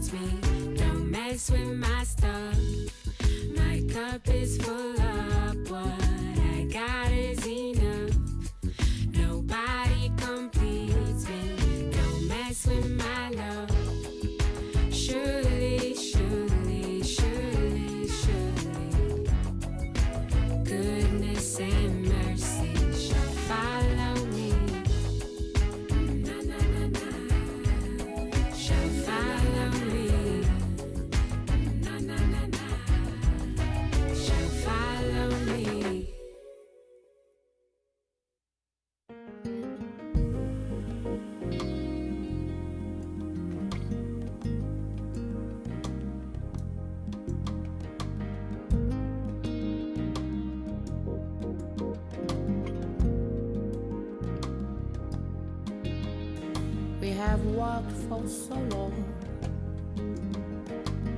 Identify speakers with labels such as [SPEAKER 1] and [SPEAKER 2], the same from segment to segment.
[SPEAKER 1] completes me. Don't mess with my stuff. My cup is full up. What I got is enough. Nobody completes me. Don't mess with my love. Surely, surely, surely, surely, goodness and mercy shall follow me. Na na na na, shall follow me. Na na na na, shall follow me.
[SPEAKER 2] We have walked for so long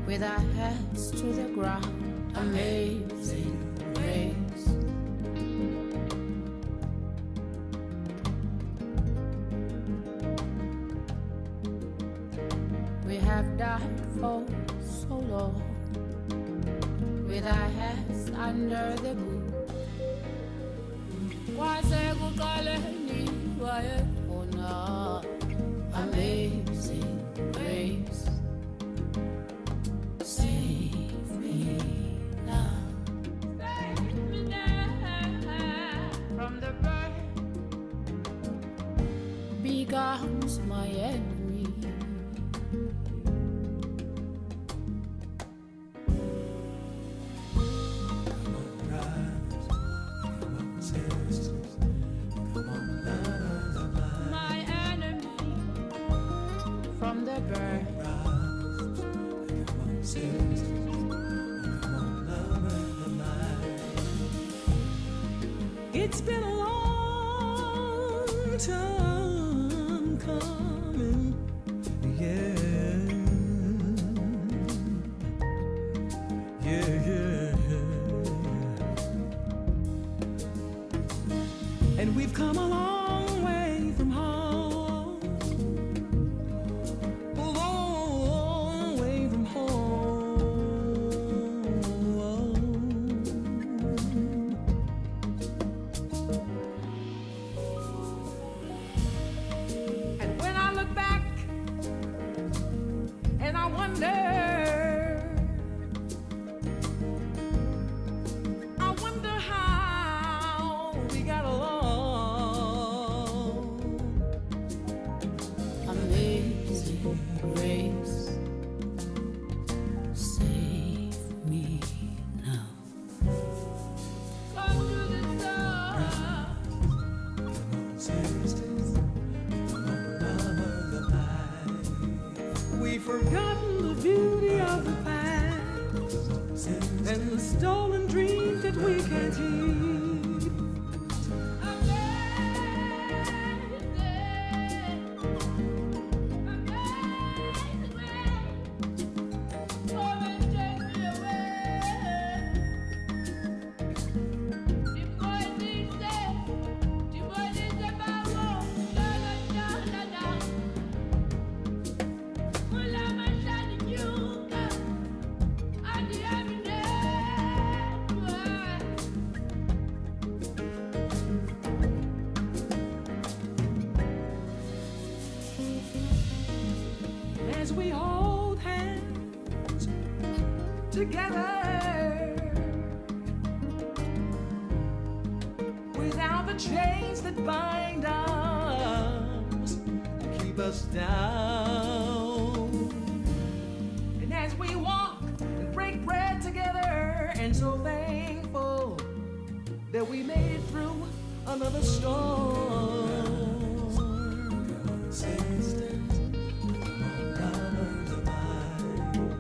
[SPEAKER 2] with our heads to the ground. Amazing grace. We have died for so long with our heads under the boot. Why say go call me? Why not? Amazing grace, save me now. Save me now from the burn. Becomes my enemy.
[SPEAKER 3] Come on, brothers, come on, sisters, come on, lovers of mine.
[SPEAKER 2] My enemy from the burn.
[SPEAKER 3] Brothers, come on, sisters, come on, lovers of mine. It's been a long time coming, yeah, yeah, yeah. And we've come a long way from home, a long way from home. And when I look back and I wonder how we got along.
[SPEAKER 2] Amazing grace, save me now. Come to the sun.
[SPEAKER 3] Come on, sisters, come on, lovers of mine. We've forgotten the beauty of the past and the stolen dreams that we can't keep. As we hold hands together without the chains that bind us to keep us down, and as we walk and break bread together, and so thankful that we made it through another storm. Sisters, lovers of mine.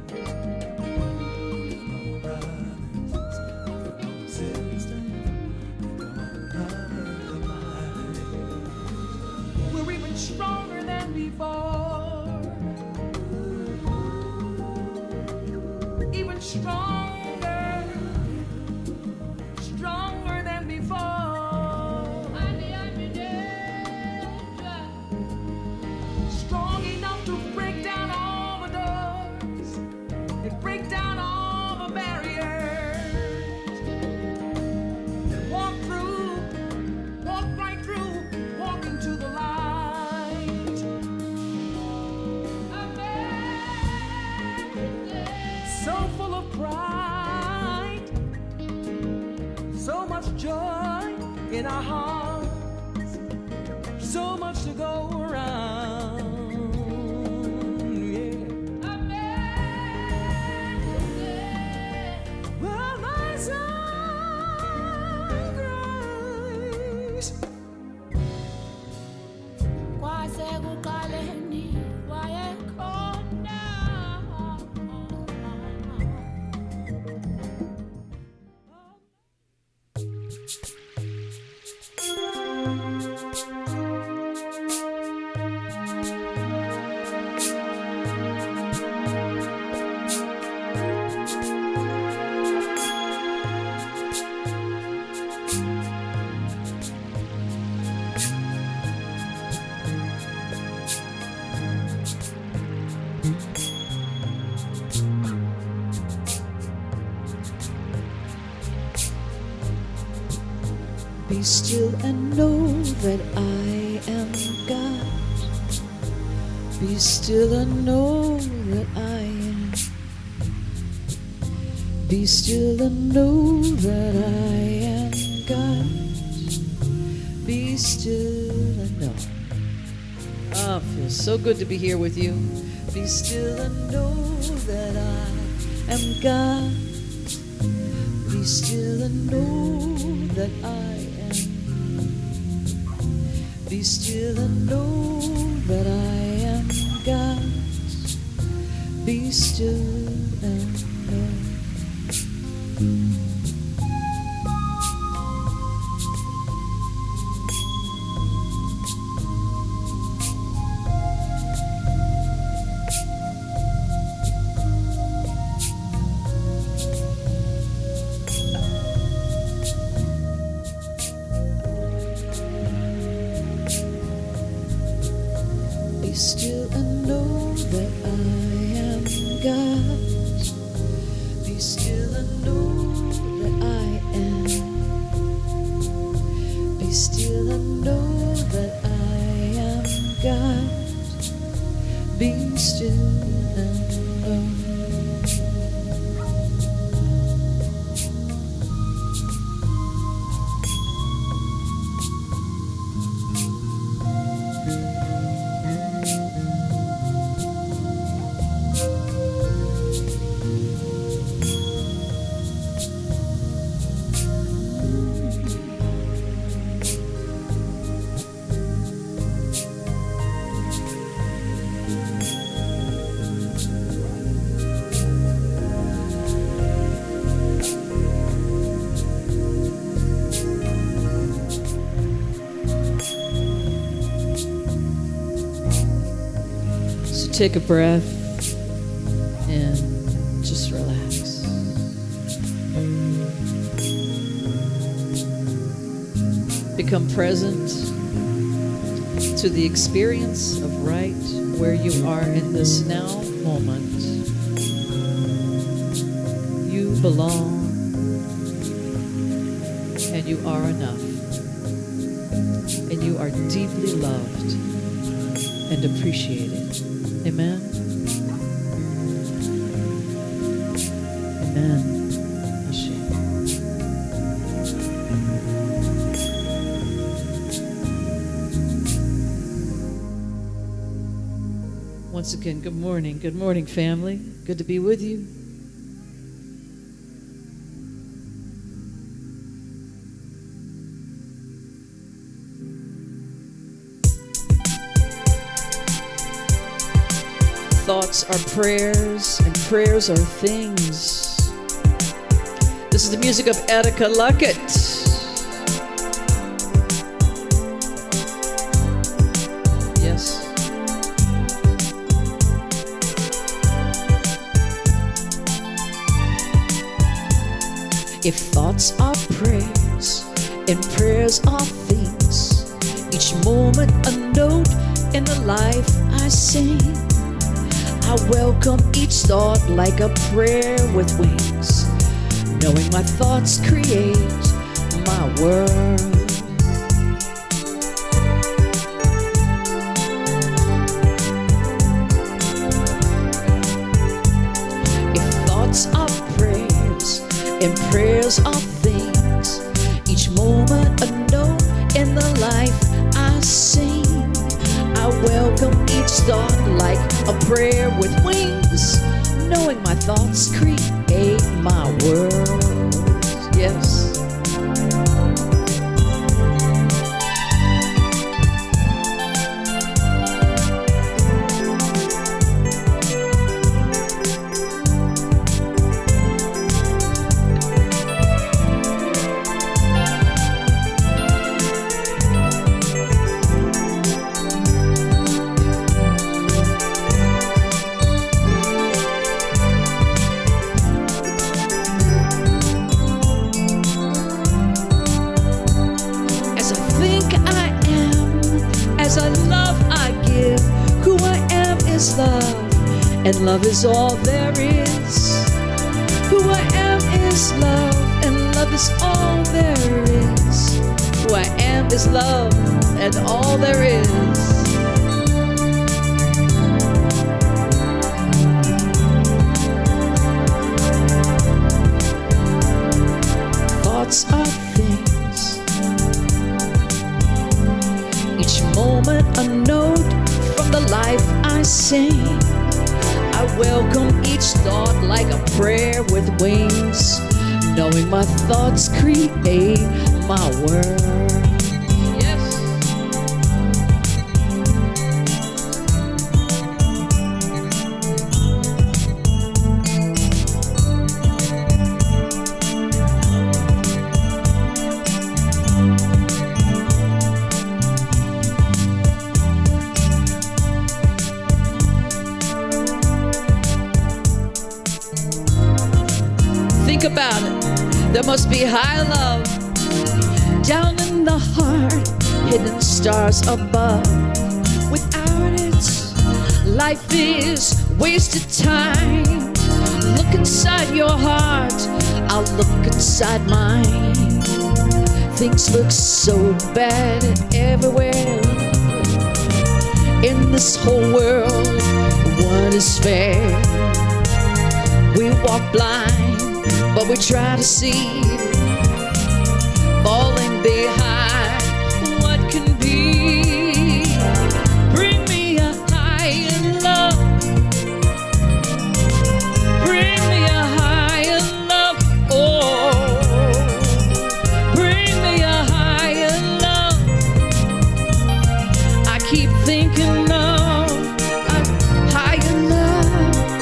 [SPEAKER 3] Come on, brothers, come on, sisters, come on, lovers of mine. We're even stronger than before, even stronger, stronger than before. Strong enough to break down all the doors our hearts, so much to go around. Yeah. Well, my sunrise.
[SPEAKER 2] Quase kukaleni wayekhona.
[SPEAKER 4] Be still and know that I am God. Be still and know that I am. Be still and know that I am God. Be still and know. Oh, it feels so good to be here with you. Be still and know that I am God. Be still and know that I am. Be still and know that I am God. Be still and know. Be still and know that I am God. Be still and know that I am. Be still and know that I am God. Be still and know. Take a breath and just relax. Become present to the experience of right where you are in this now moment. You belong and you are enough. And you are deeply loved and appreciated. Amen. Amen. Ashe. Once again, good morning. Good morning, family. Good to be with you. Thoughts are prayers, and prayers are things. This is the music of Attica Luckett. Yes. If thoughts are prayers, and prayers are things, each moment a note in the life I sing. I welcome each thought like a prayer with wings, knowing my thoughts create my world. If thoughts are prayers and prayers are things, each moment a note a prayer with wings, knowing my thoughts create my world. Yes. Love, and love is all there is. Who I am is love, and love is all there is. Who I am is love, and all there is. Thoughts are things, each moment a note from the life I sing. I welcome each thought like a prayer with wings, knowing my thoughts create my world. Yes. Think about it. There must be high love down in the heart, hidden stars above. Without it, life is wasted time. Look inside your heart, I'll look inside mine. Things look so bad everywhere. In this whole world, what is fair? We walk blind, but we try to see, falling behind what can be. Bring me a higher love. Bring me a higher love. Oh, bring me a higher love. I keep thinking of a higher love.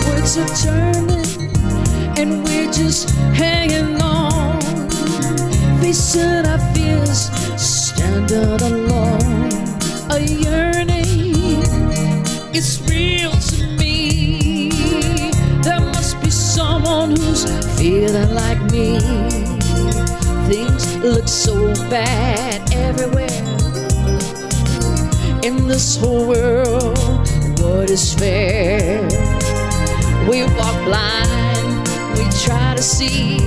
[SPEAKER 4] Words are turning, and we're just hanging on, facing our fears, standing alone. A yearning, it's real to me. There must be someone who's feeling like me. Things look so bad everywhere. In this whole world, what is fair? We walk blind, we try to see,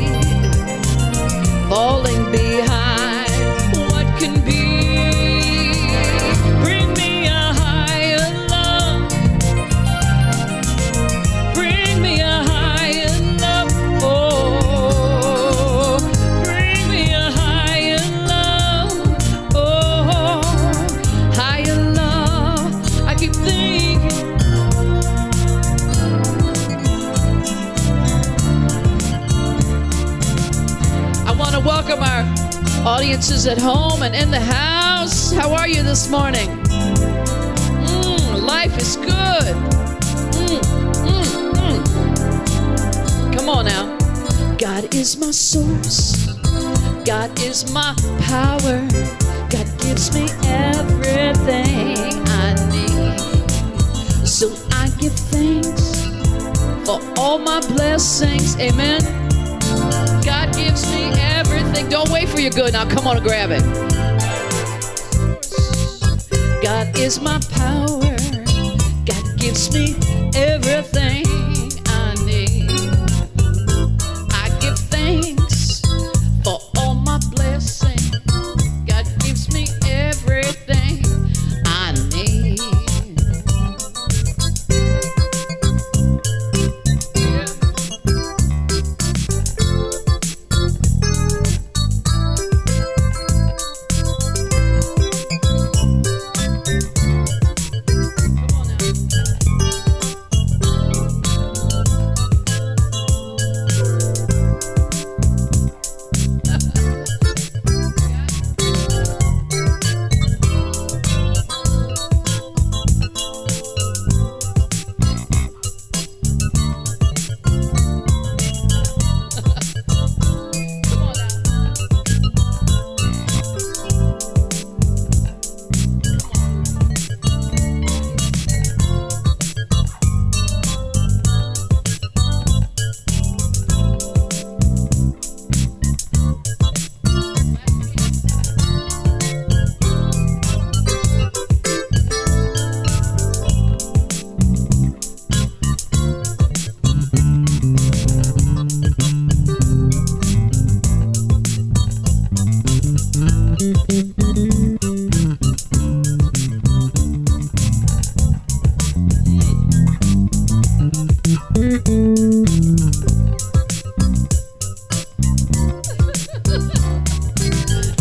[SPEAKER 4] falling behind what can be. Bring me a higher love. Bring me a higher love. Oh, bring me a higher love. Oh, higher love. I keep thinking. Welcome our audiences at home and in the house. How are you this morning? Life is good. Come on now. God is my source. God is my power. God gives me everything I need. So I give thanks for all my blessings. Amen. God gives me everything. Don't wait for your good. Now come on and grab it. God is my power. God gives me everything I need. I give thanks for all my blessings. God gives me everything I need.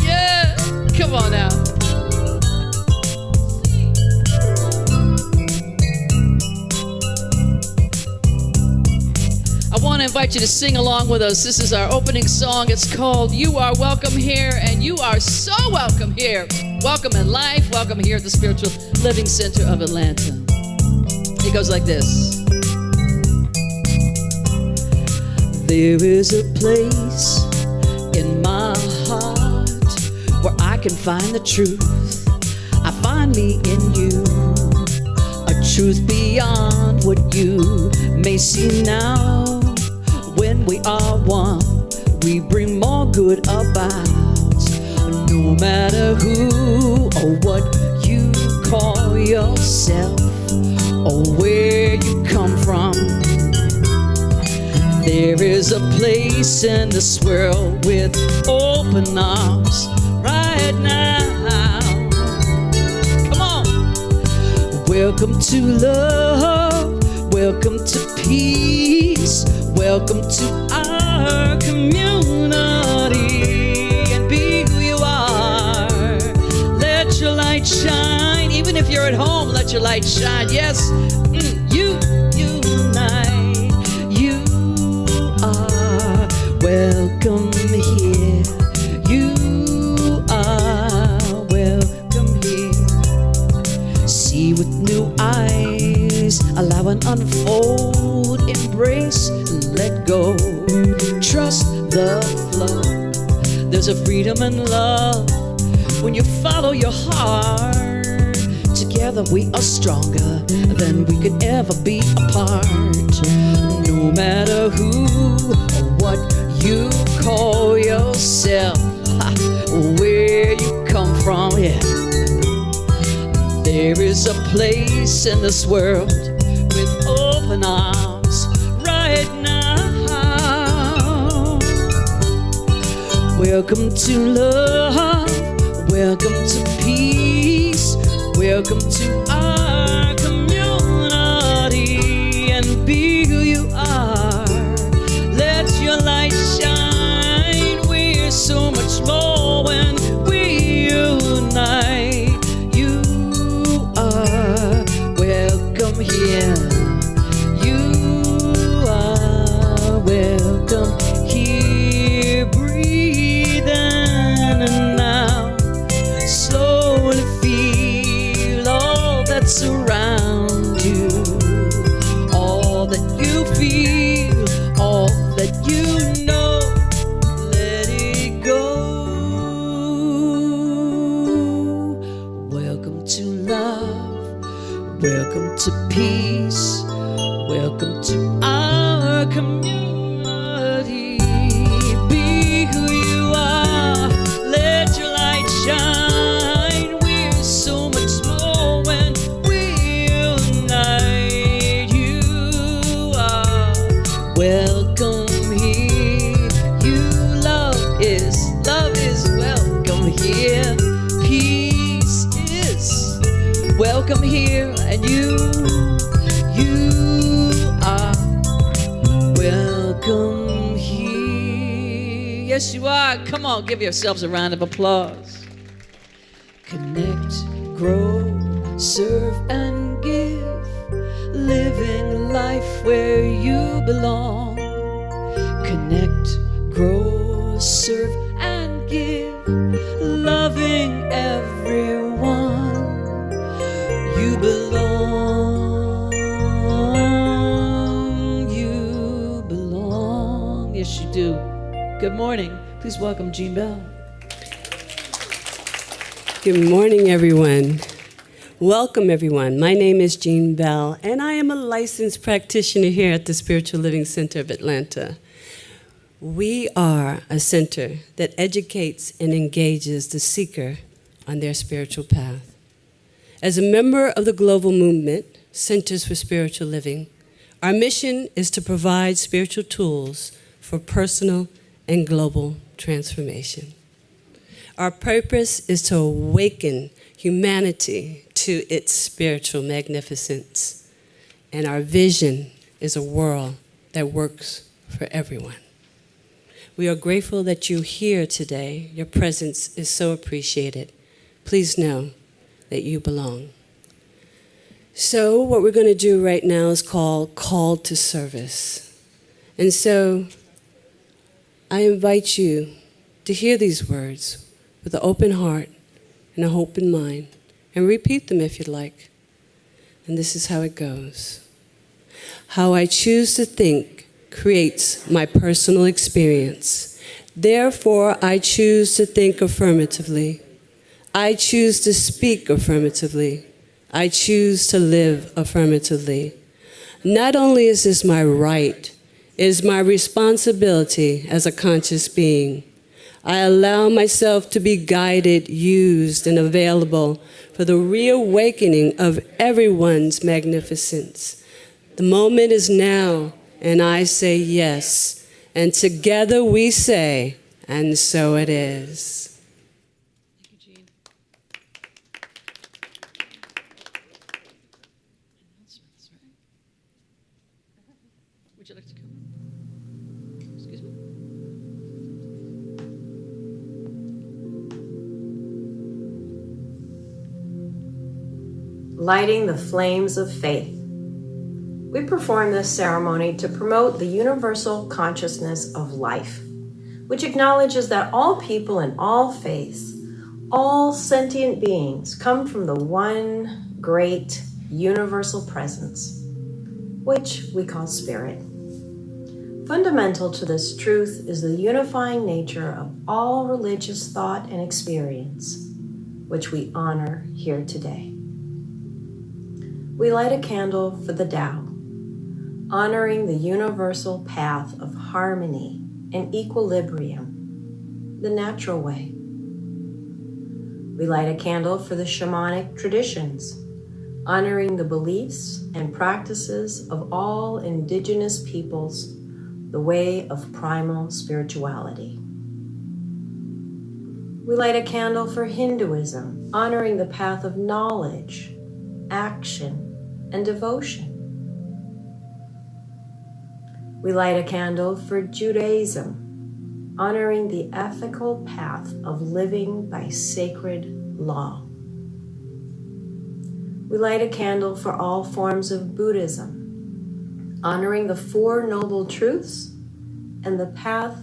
[SPEAKER 4] Yeah, come on now. I want to invite you to sing along with us. This is our opening song. It's called You Are Welcome Here, and you are so welcome here. Welcome in life, welcome here at the Spiritual Living Center of Atlanta. It goes like this. There is a place in my heart where I can find the truth. I find me in you, a truth beyond what you may see now. When we are one, we bring more good about. No matter who or what you call yourself or where you come from, there is a place in this world with open arms right now. Come on. Welcome to love, welcome to peace, welcome to our community, and be who you are. Let your light shine. Even if you're at home, let your light shine. Yes, you unite. You are welcome here. You are welcome here. See with new eyes, allow an unfold, embrace, let go. Trust the flow. There's a freedom and love when you follow your heart. Together we are stronger than we could ever be apart. No matter who or what you call yourself, where you come from, yeah. There is a place in this world with open arms right now. Welcome to love, welcome to peace, welcome to our community, and be who you are. Let your light shine. We're so much more when we unite. You are welcome here. You are welcome here. Breathe in and out. Slowly feel all that's around you. All that you feel, all that you know. Let it go. Welcome to love. Welcome to peace. Welcome to our community. Be who you are. Let your light shine. We're so much more when we unite. You are welcome here. You love is welcome here. Peace is welcome here, and you are welcome here. Yes, you are. Come on, give yourselves a round of applause. Connect, grow, serve, and give. Living life where you belong. Connect, grow, serve, and give. Loving everyone. You belong. You belong. Yes, you do. Good morning. Please welcome Jean Bell.
[SPEAKER 5] Good morning, everyone. Welcome, everyone. My name is Jean Bell, and I am a licensed practitioner here at the Spiritual Living Center of Atlanta. We are a center that educates and engages the seeker on their spiritual path. As a member of the global movement, Centers for Spiritual Living, our mission is to provide spiritual tools for personal and global transformation. Our purpose is to awaken humanity to its spiritual magnificence. And our vision is a world that works for everyone. We are grateful that you're here today. Your presence is so appreciated. Please know that you belong. So what we're going to do right now is called Call to Service. And so I invite you to hear these words with an open heart and an open mind, and repeat them if you'd like. And this is how it goes. How I choose to think creates my personal experience. Therefore, I choose to think affirmatively. I choose to speak affirmatively. I choose to live affirmatively. Not only is this my right, it is my responsibility as a conscious being. I allow myself to be guided, used, and available for the reawakening of everyone's magnificence. The moment is now, and I say yes. And together we say, and so it is.
[SPEAKER 4] Thank you, Jean. Announcements, right? Would you like to come? Excuse me?
[SPEAKER 6] Lighting the flames of faith. We perform this ceremony to promote the universal consciousness of life, which acknowledges that all people in all faiths, all sentient beings, come from the one great universal presence, which we call spirit. Fundamental to this truth is the unifying nature of all religious thought and experience, which we honor here today. We light a candle for the Tao, honoring the universal path of harmony and equilibrium, the natural way. We light a candle for the shamanic traditions, honoring the beliefs and practices of all indigenous peoples, the way of primal spirituality. We light a candle for Hinduism, honoring the path of knowledge, action, and devotion. We light a candle for Judaism, honoring the ethical path of living by sacred law. We light a candle for all forms of Buddhism, honoring the Four Noble Truths and the path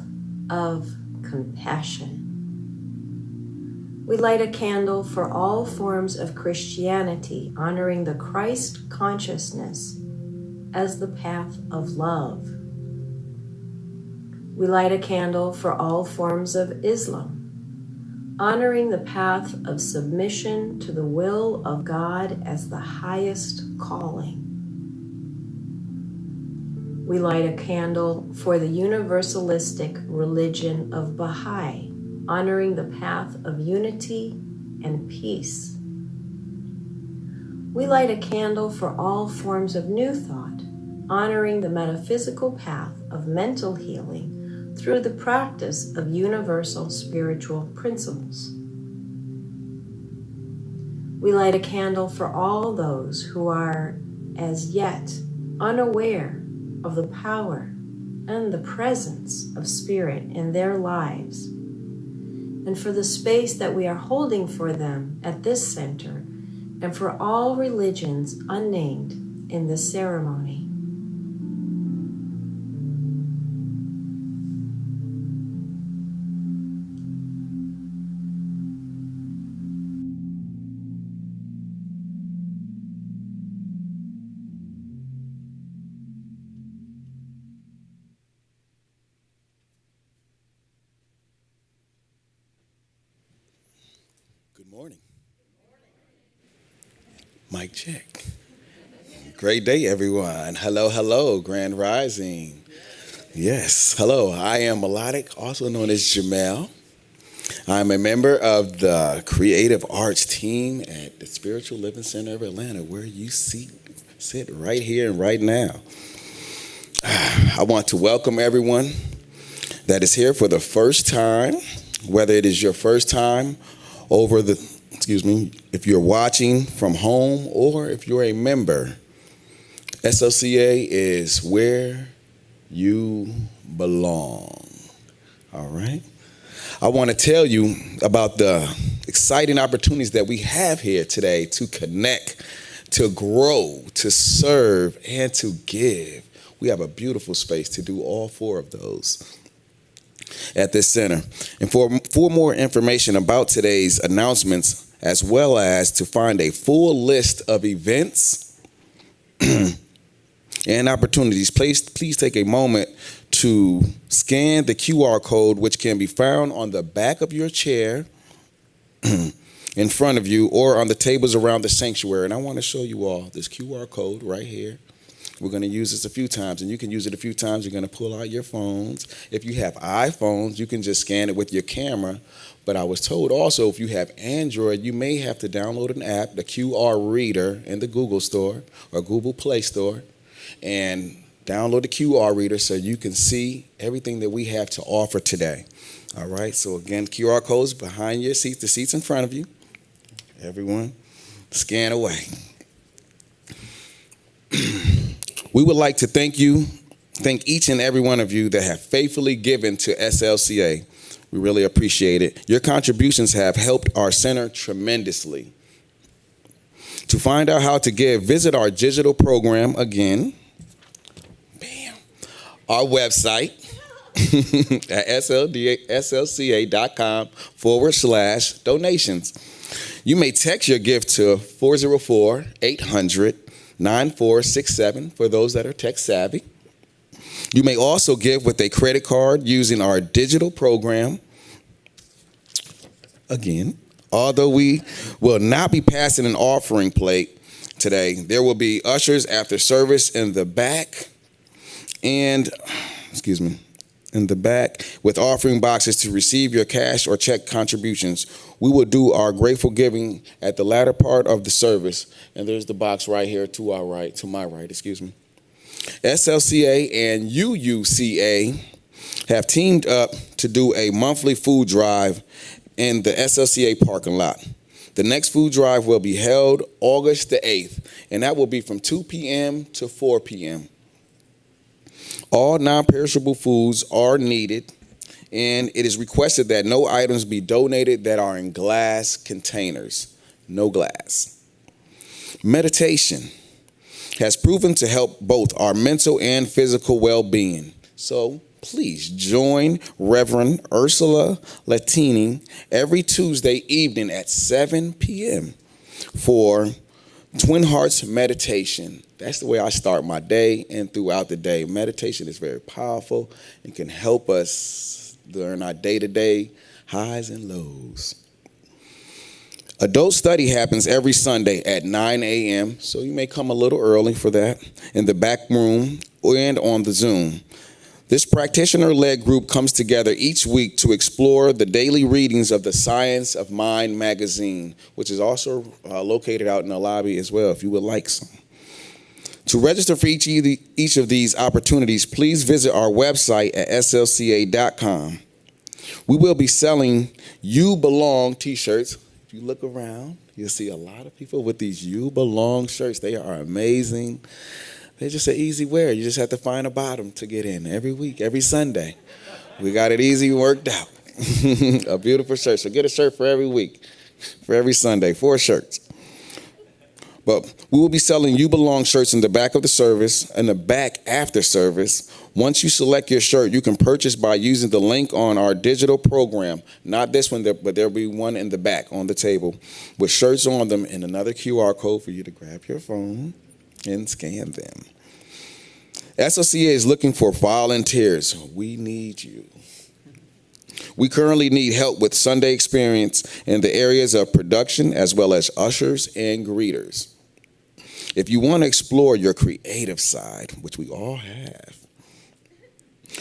[SPEAKER 6] of compassion. We light a candle for all forms of Christianity, honoring the Christ consciousness as the path of love. We light a candle for all forms of Islam, honoring the path of submission to the will of God as the highest calling. We light a candle for the universalistic religion of Baha'i, honoring the path of unity and peace. We light a candle for all forms of New Thought, honoring the metaphysical path of mental healing through the practice of universal spiritual principles. We light a candle for all those who are as yet unaware of the power and the presence of spirit in their lives, and for the space that we are holding for them at this center, and for all religions unnamed in this ceremony.
[SPEAKER 7] Good morning. Mic check. Great day, everyone. Hello, hello, Grand Rising. Yes, hello. I am Melodic, also known as Jamel. I'm a member of the Creative Arts team at the Spiritual Living Center of Atlanta, where you sit right here and right now. I want to welcome everyone that is here for the first time, whether it is your first time if you're watching from home or if you're a member. SLCA is where You belong. All right? I want to tell you about the exciting opportunities that we have here today to connect, to grow, to serve, and to give. We have a beautiful space to do all four of those at this center. And for more information about today's announcements, as well as to find a full list of events and opportunities, please take a moment to scan the QR code, which can be found on the back of your chair in front of you or on the tables around the sanctuary. And I want to show you all this QR code right here. We're going to use this a few times, and you can use it a few times. You're going to pull out your phones. If you have iPhones, you can just scan it with your camera. But I was told also if you have Android, you may have to download an app, the QR Reader, in the Google Store or Google Play Store, and download the QR Reader so you can see everything that we have to offer today. All right, so again, QR codes behind your seats, the seats in front of you. Everyone, scan away. We would like to thank each and every one of you that have faithfully given to SLCA. We really appreciate it. Your contributions have helped our center tremendously. To find out how to give, visit our digital program again. Our website at slca.com/donations. You may text your gift to 404-800-9467 for those that are tech savvy. You may also give with a credit card using our digital program. Again, although we will not be passing an offering plate today, there will be ushers after service in the back in the back with offering boxes to receive your cash or check contributions. We will do our grateful giving at the latter part of the service. And there's the box right here to my right. SLCA and UUCA have teamed up to do a monthly food drive in the SLCA parking lot. The next food drive will be held August the 8th, and that will be from 2 p.m. to 4 p.m. All non-perishable foods are needed, and it is requested that no items be donated that are in glass containers. No glass. Meditation has proven to help both our mental and physical well-being. So please join Reverend Ursula Latini every Tuesday evening at 7 p.m. for Twin Hearts Meditation. That's the way I start my day and throughout the day. Meditation is very powerful and can help us during our day-to-day highs and lows. Adult study happens every Sunday at 9 a.m., so you may come a little early for that, in the back room and on the Zoom. This practitioner-led group comes together each week to explore the daily readings of the Science of Mind magazine, which is also located out in the lobby as well, if you would like some. To register for each of these opportunities, please visit our website at slca.com. We will be selling You Belong t-shirts. If you look around, you'll see a lot of people with these You Belong shirts. They are amazing. They're just an easy wear. You just have to find a bottom to get in every week, every Sunday. We got it easy worked out. A beautiful shirt. So get a shirt for every week, for every Sunday, 4 shirts. But we will be selling You Belong shirts in the back of the service, in the back after service. Once you select your shirt, you can purchase by using the link on our digital program. Not this one, but there'll be one in the back on the table with shirts on them and another QR code for you to grab your phone and scan them. SLCA is looking for volunteers. We need you. We currently need help with Sunday experience in the areas of production as well as ushers and greeters. If you want to explore your creative side, which we all have,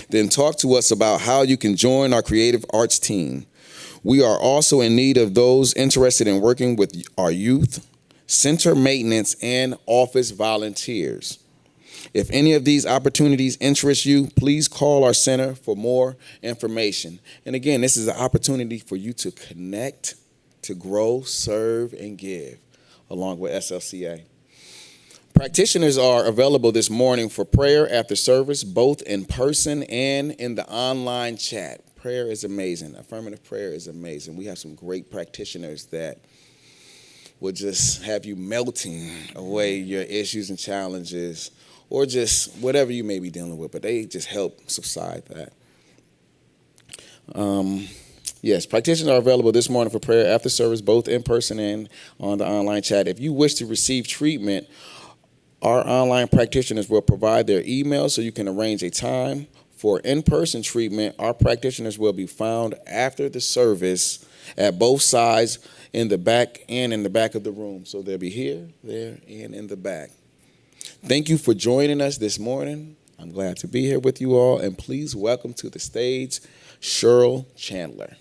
[SPEAKER 7] then talk to us about how you can join our creative arts team. We are also in need of those interested in working with our youth, center maintenance, and office volunteers. If any of these opportunities interest you, please call our center for more information. And again, this is an opportunity for you to connect, to grow, serve, and give along with SLCA. Practitioners are available this morning for prayer after service, both in person and in the online chat. Prayer is amazing. Affirmative prayer is amazing. We have some great practitioners that will just have you melting away your issues and challenges, or just whatever you may be dealing with, but they just help subside that. Yes, practitioners are available this morning for prayer after service, both in person and on the online chat. If you wish to receive treatment, our online practitioners will provide their email so you can arrange a time for in-person treatment. Our practitioners will be found after the service at both sides, in the back and in the back of the room. So they'll be here, there, and in the back. Thank you for joining us this morning. I'm glad to be here with you all, and please welcome to the stage Cheryl Chandler.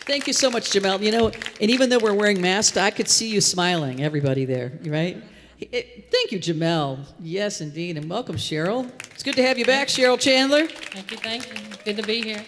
[SPEAKER 4] Thank you so much, Jamel. You know, and even though we're wearing masks, I could see you smiling, everybody there, right? Thank you, Jamel. Yes, indeed. And welcome, Cheryl. It's good to have you back, Cheryl Chandler.
[SPEAKER 8] Thank you, thank you. Good to be here.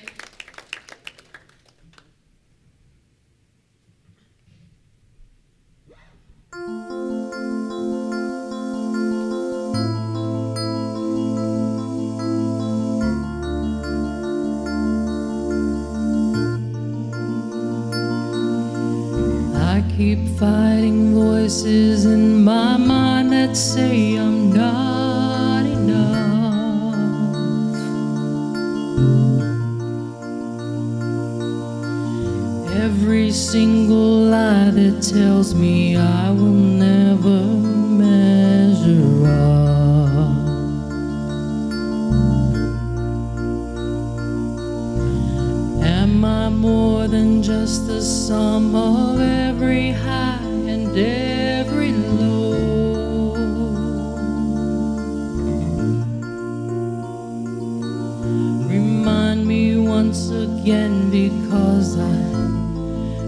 [SPEAKER 9] I keep fighting voices in my mind that say I'm not enough. Every single lie that tells me I will never measure up. Am I more than just the sum of every high and every low? Remind me once again, because I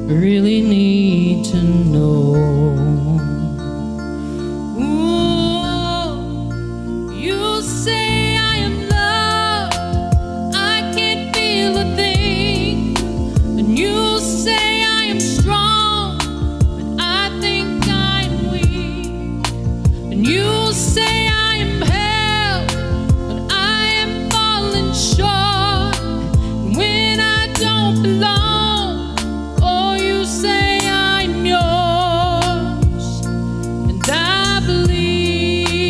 [SPEAKER 9] really need to know. Ooh, you say I am loved, I can't feel a thing. And you say I am strong, but I think I'm weak. And you say I am held, but I am falling short. And when I don't belong, oh, you say I'm yours. And I believe,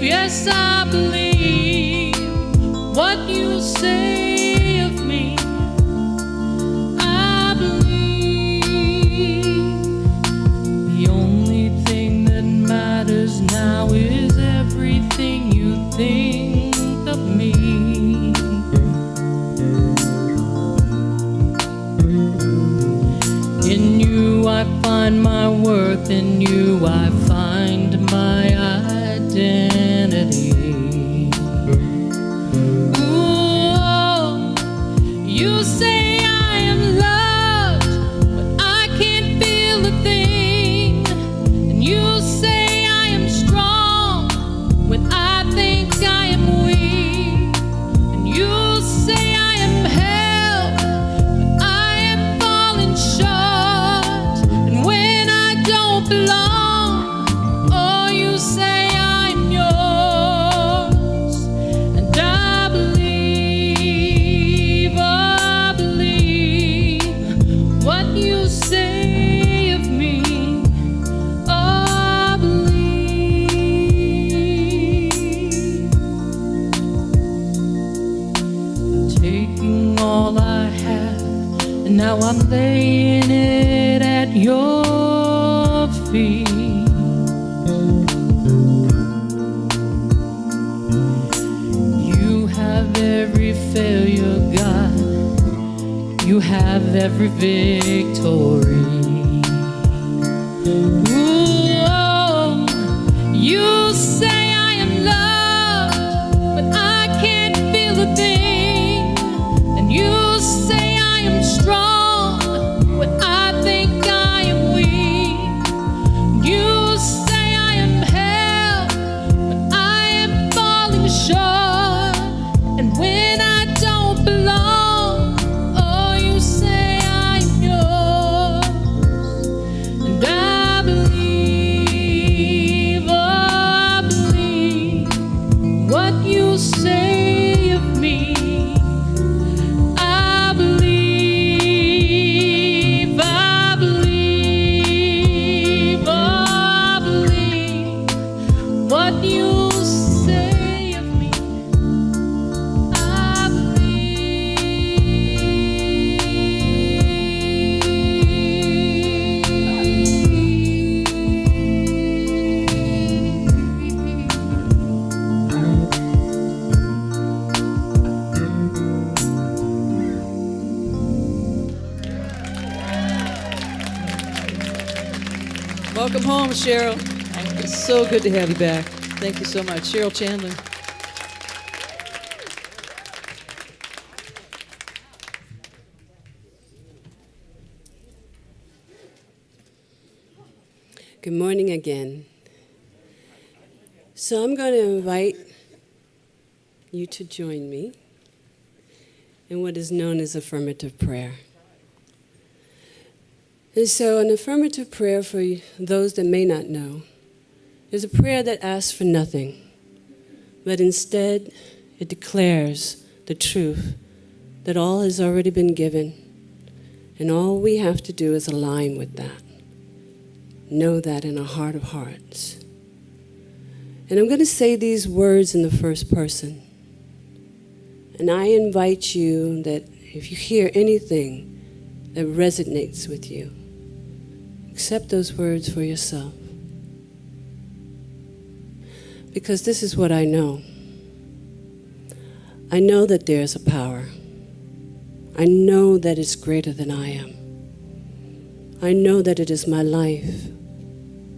[SPEAKER 9] yes, I believe what you say of me. I believe the only thing that matters now is everything you think of me. In you I find my worth, in you I find my identity. Ooh, you say I am loved, but I can't feel a thing. And you say I am strong when I think I am weak. And you say I am held, but I am falling short. And when I don't belong, oh, you say I'm yours. And I believe what you say of me. I believe. Taking all I have, and now I'm laying it at your feet. You have every failure, God. You have every victory. Ooh, you say I am loved, but I can't feel a thing. And you say I am strong when I think I am weak. You say I am held, but I am falling short. And when I don't belong, oh, you say I'm yours. And I believe what you say of me. I
[SPEAKER 4] Welcome home, Cheryl. It's so good to have you back. Thank you so much. Cheryl Chandler.
[SPEAKER 5] Good morning again. So I'm going to invite you to join me in what is known as affirmative prayer. And so an affirmative prayer, for those that may not know, is a prayer that asks for nothing, but instead it declares the truth that all has already been given, and all we have to do is align with that. Know that in our heart of hearts. And I'm going to say these words in the first person. And I invite you that if you hear anything that resonates with you, accept those words for yourself. Because this is what I know. I know that there's a power. I know that it's greater than I am. I know that it is my life,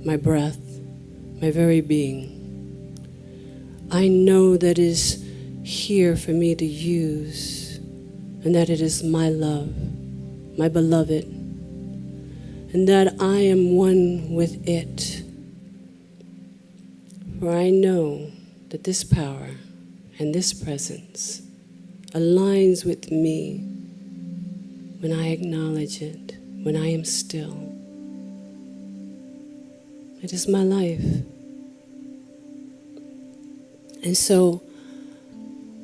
[SPEAKER 5] my breath, my very being. I know that it is here for me to use, and that it is my love, my beloved, and that I am one with it. For I know that this power and this presence aligns with me when I acknowledge it, when I am still. It is my life. And so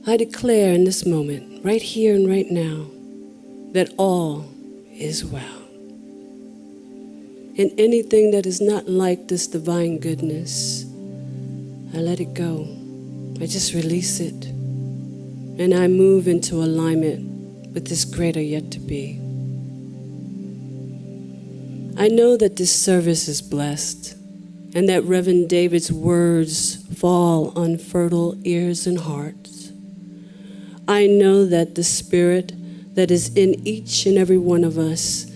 [SPEAKER 5] I declare in this moment, right here and right now, that all is well. And anything that is not like this divine goodness, I let it go. I just release it. And I move into alignment with this greater yet to be. I know that this service is blessed, and that Reverend David's words fall on fertile ears and hearts. I know that the spirit that is in each and every one of us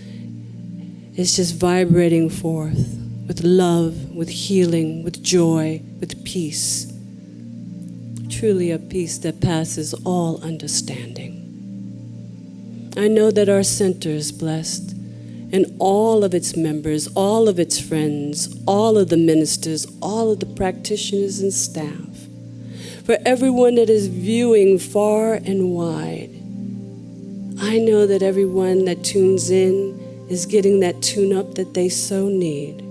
[SPEAKER 5] is just vibrating forth with love, with healing, with joy, with peace. Truly a peace that passes all understanding. I know that our center is blessed, and all of its members, all of its friends, all of the ministers, all of the practitioners and staff, for everyone that is viewing far and wide. I know that everyone that tunes in is getting that tune-up that they so need.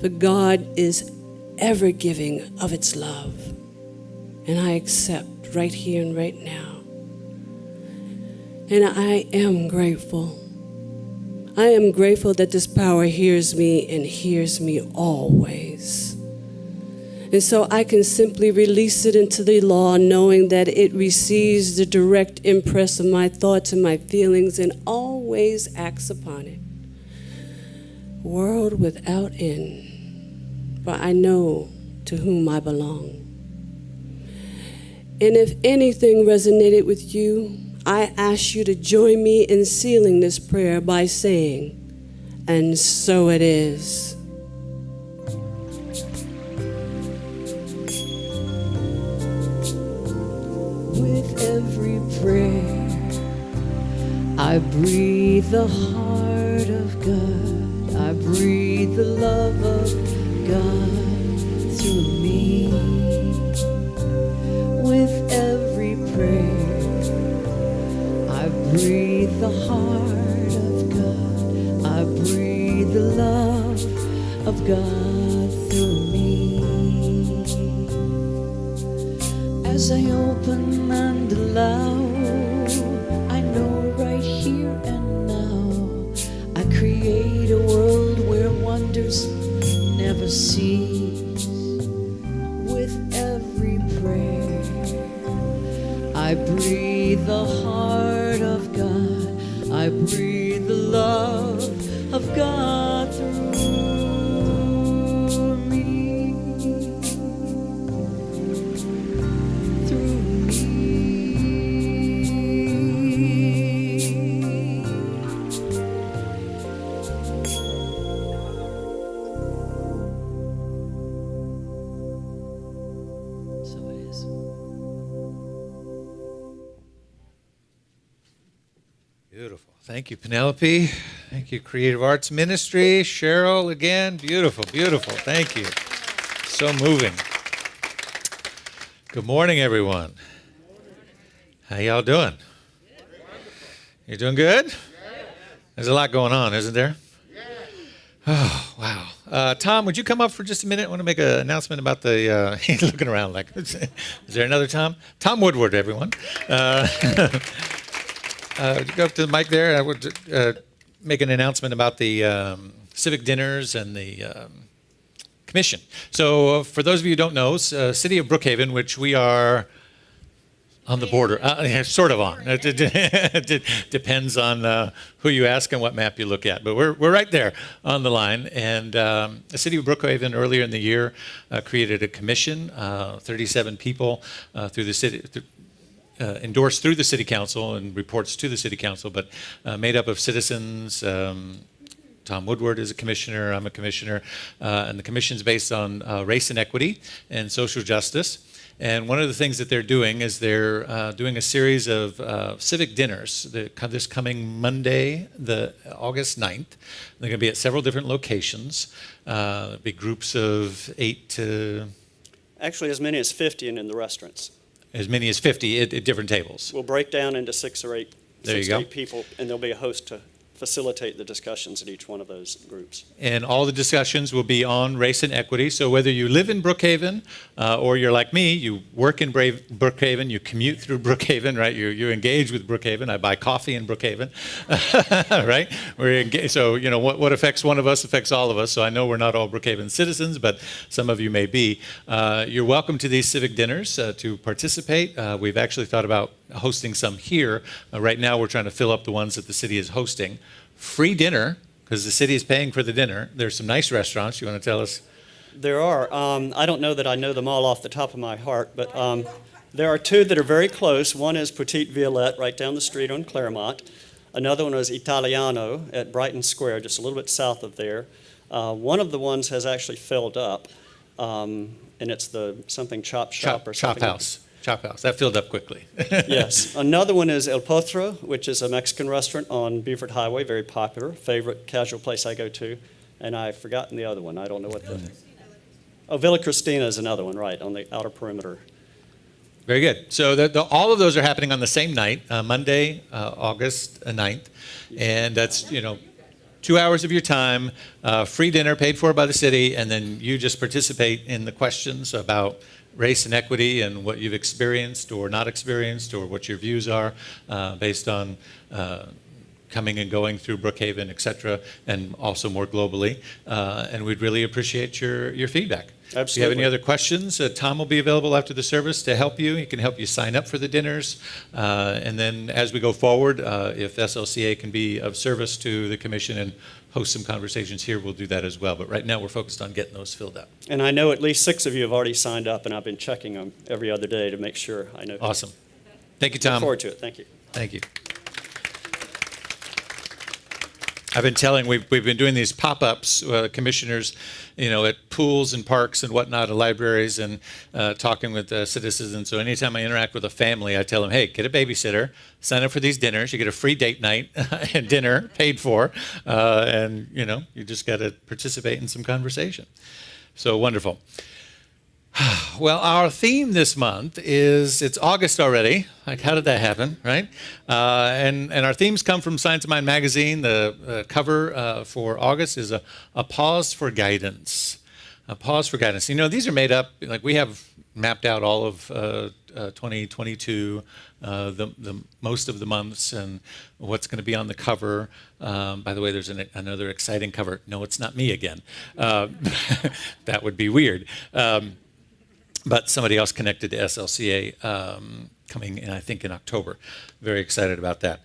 [SPEAKER 5] For God is ever giving of its love, and I accept right here and right now. And I am grateful. I am grateful that this power hears me and hears me always. And so I can simply release it into the law, knowing that it receives the direct impress of my thoughts and my feelings and always acts upon it. World without end, for I know to whom I belong. And if anything resonated with you, I ask you to join me in sealing this prayer by saying, "And so it is."
[SPEAKER 4] With every prayer, I breathe the heart of God. I breathe the love of God through me. With every prayer, I breathe the heart of God. I breathe the love of God through me. As I open and allow, I know right here and now, I create a world where wonders never cease. I breathe the heart of God. I breathe the love of God through me. Through me. So it is.
[SPEAKER 10] Beautiful. Thank you, Penelope. Thank you, Creative Arts Ministry. Cheryl, again. Beautiful, beautiful. Thank you. So moving. Good morning, everyone. How y'all doing? You doing good? There's a lot going on, isn't there? Oh, wow. Tom, would you come up for just a minute? I want to make an announcement about the, he's looking around like, is there another Tom? Tom Woodward, everyone. Would you go up to the mic there? I would make an announcement about the civic dinners and the commission. So for those of you who don't know, City of Brookhaven, which we are on the border, sort of on. It depends on who you ask and what map you look at. But we're right there on the line. And the City of Brookhaven earlier in the year created a commission, 37 people through the city, endorsed through the City Council and reports to the City Council, but made up of citizens. Tom Woodward is a commissioner, I'm a commissioner, and the commission's based on race and equity and social justice. And one of the things that they're doing is they're doing a series of civic dinners this coming Monday, the August 9th. They're going to be at several different locations, big groups of 8 to...
[SPEAKER 11] Actually, as many as 50 in the restaurants.
[SPEAKER 10] As many as 50 at different tables.
[SPEAKER 11] We'll break down into 6 or 8,
[SPEAKER 10] there
[SPEAKER 11] six
[SPEAKER 10] you
[SPEAKER 11] to
[SPEAKER 10] go.
[SPEAKER 11] 8 people, and there'll be a host to facilitate the discussions at each one of those groups.
[SPEAKER 10] And all the discussions will be on race and equity. So whether you live in Brookhaven or you're like me, you work in Brookhaven, you commute through Brookhaven, right? You engage with Brookhaven. I buy coffee in Brookhaven, right? So, you know, what affects one of us affects all of us. So I know we're not all Brookhaven citizens, but some of you may be. You're welcome to these civic dinners to participate. We've actually thought about hosting some here. Right now we're trying to fill up the ones that the city is hosting. Free dinner, because the city is paying for the dinner. There's some nice restaurants. You want to tell us?
[SPEAKER 11] There are. I don't know that I know them all off the top of my heart, but there are 2 that are very close. One is Petite Violette right down the street on Claremont. Another one is Italiano at Brighton Square, just a little bit south of there. One of the ones has actually filled up, and it's the something Chop Shop or something.
[SPEAKER 10] Chop House. Chop House. That filled up quickly.
[SPEAKER 11] Yes. Another one is El Potro, which is a Mexican restaurant on Beaufort Highway, very popular, favorite casual place I go to. And I've forgotten the other one. I don't know what the... Oh, Villa Cristina is another one, right, on the outer perimeter.
[SPEAKER 10] Very good. So all of those are happening on the same night, Monday, August 9th. And that's, 2 hours of your time, free dinner paid for by the city, and then you just participate in the questions about race and equity and what you've experienced or not experienced or what your views are based on coming and going through Brookhaven, et cetera, and also more globally. And we'd really appreciate your feedback.
[SPEAKER 11] Absolutely.
[SPEAKER 10] If you have any other questions, Tom will be available after the service to help you. He can help you sign up for the dinners. And then as we go forward, if SLCA can be of service to the commission and host some conversations here, we'll do that as well. But right now we're focused on getting those filled up.
[SPEAKER 11] And I know at least 6 of you have already signed up, and I've been checking them every other day to make sure I know.
[SPEAKER 10] Awesome. Thank you, Tom.
[SPEAKER 11] Look forward to it. Thank you.
[SPEAKER 10] Thank you. I've been telling, we've been doing these pop-ups, commissioners, at pools and parks and whatnot, and libraries, and talking with citizens. And so anytime I interact with a family, I tell them, hey, get a babysitter, sign up for these dinners. You get a free date night and dinner paid for, and, you just got to participate in some conversation. So wonderful. Well, our theme this month it's August already. Like, how did that happen, right? And our themes come from Science of Mind magazine. The cover for August is a pause for guidance. A pause for guidance. These are made up, like we have mapped out all of 2022, the most of the months and what's going to be on the cover. By the way, there's another exciting cover. No, it's not me again. That would be weird. But somebody else connected to SLCA coming in, I think, in October. Very excited about that.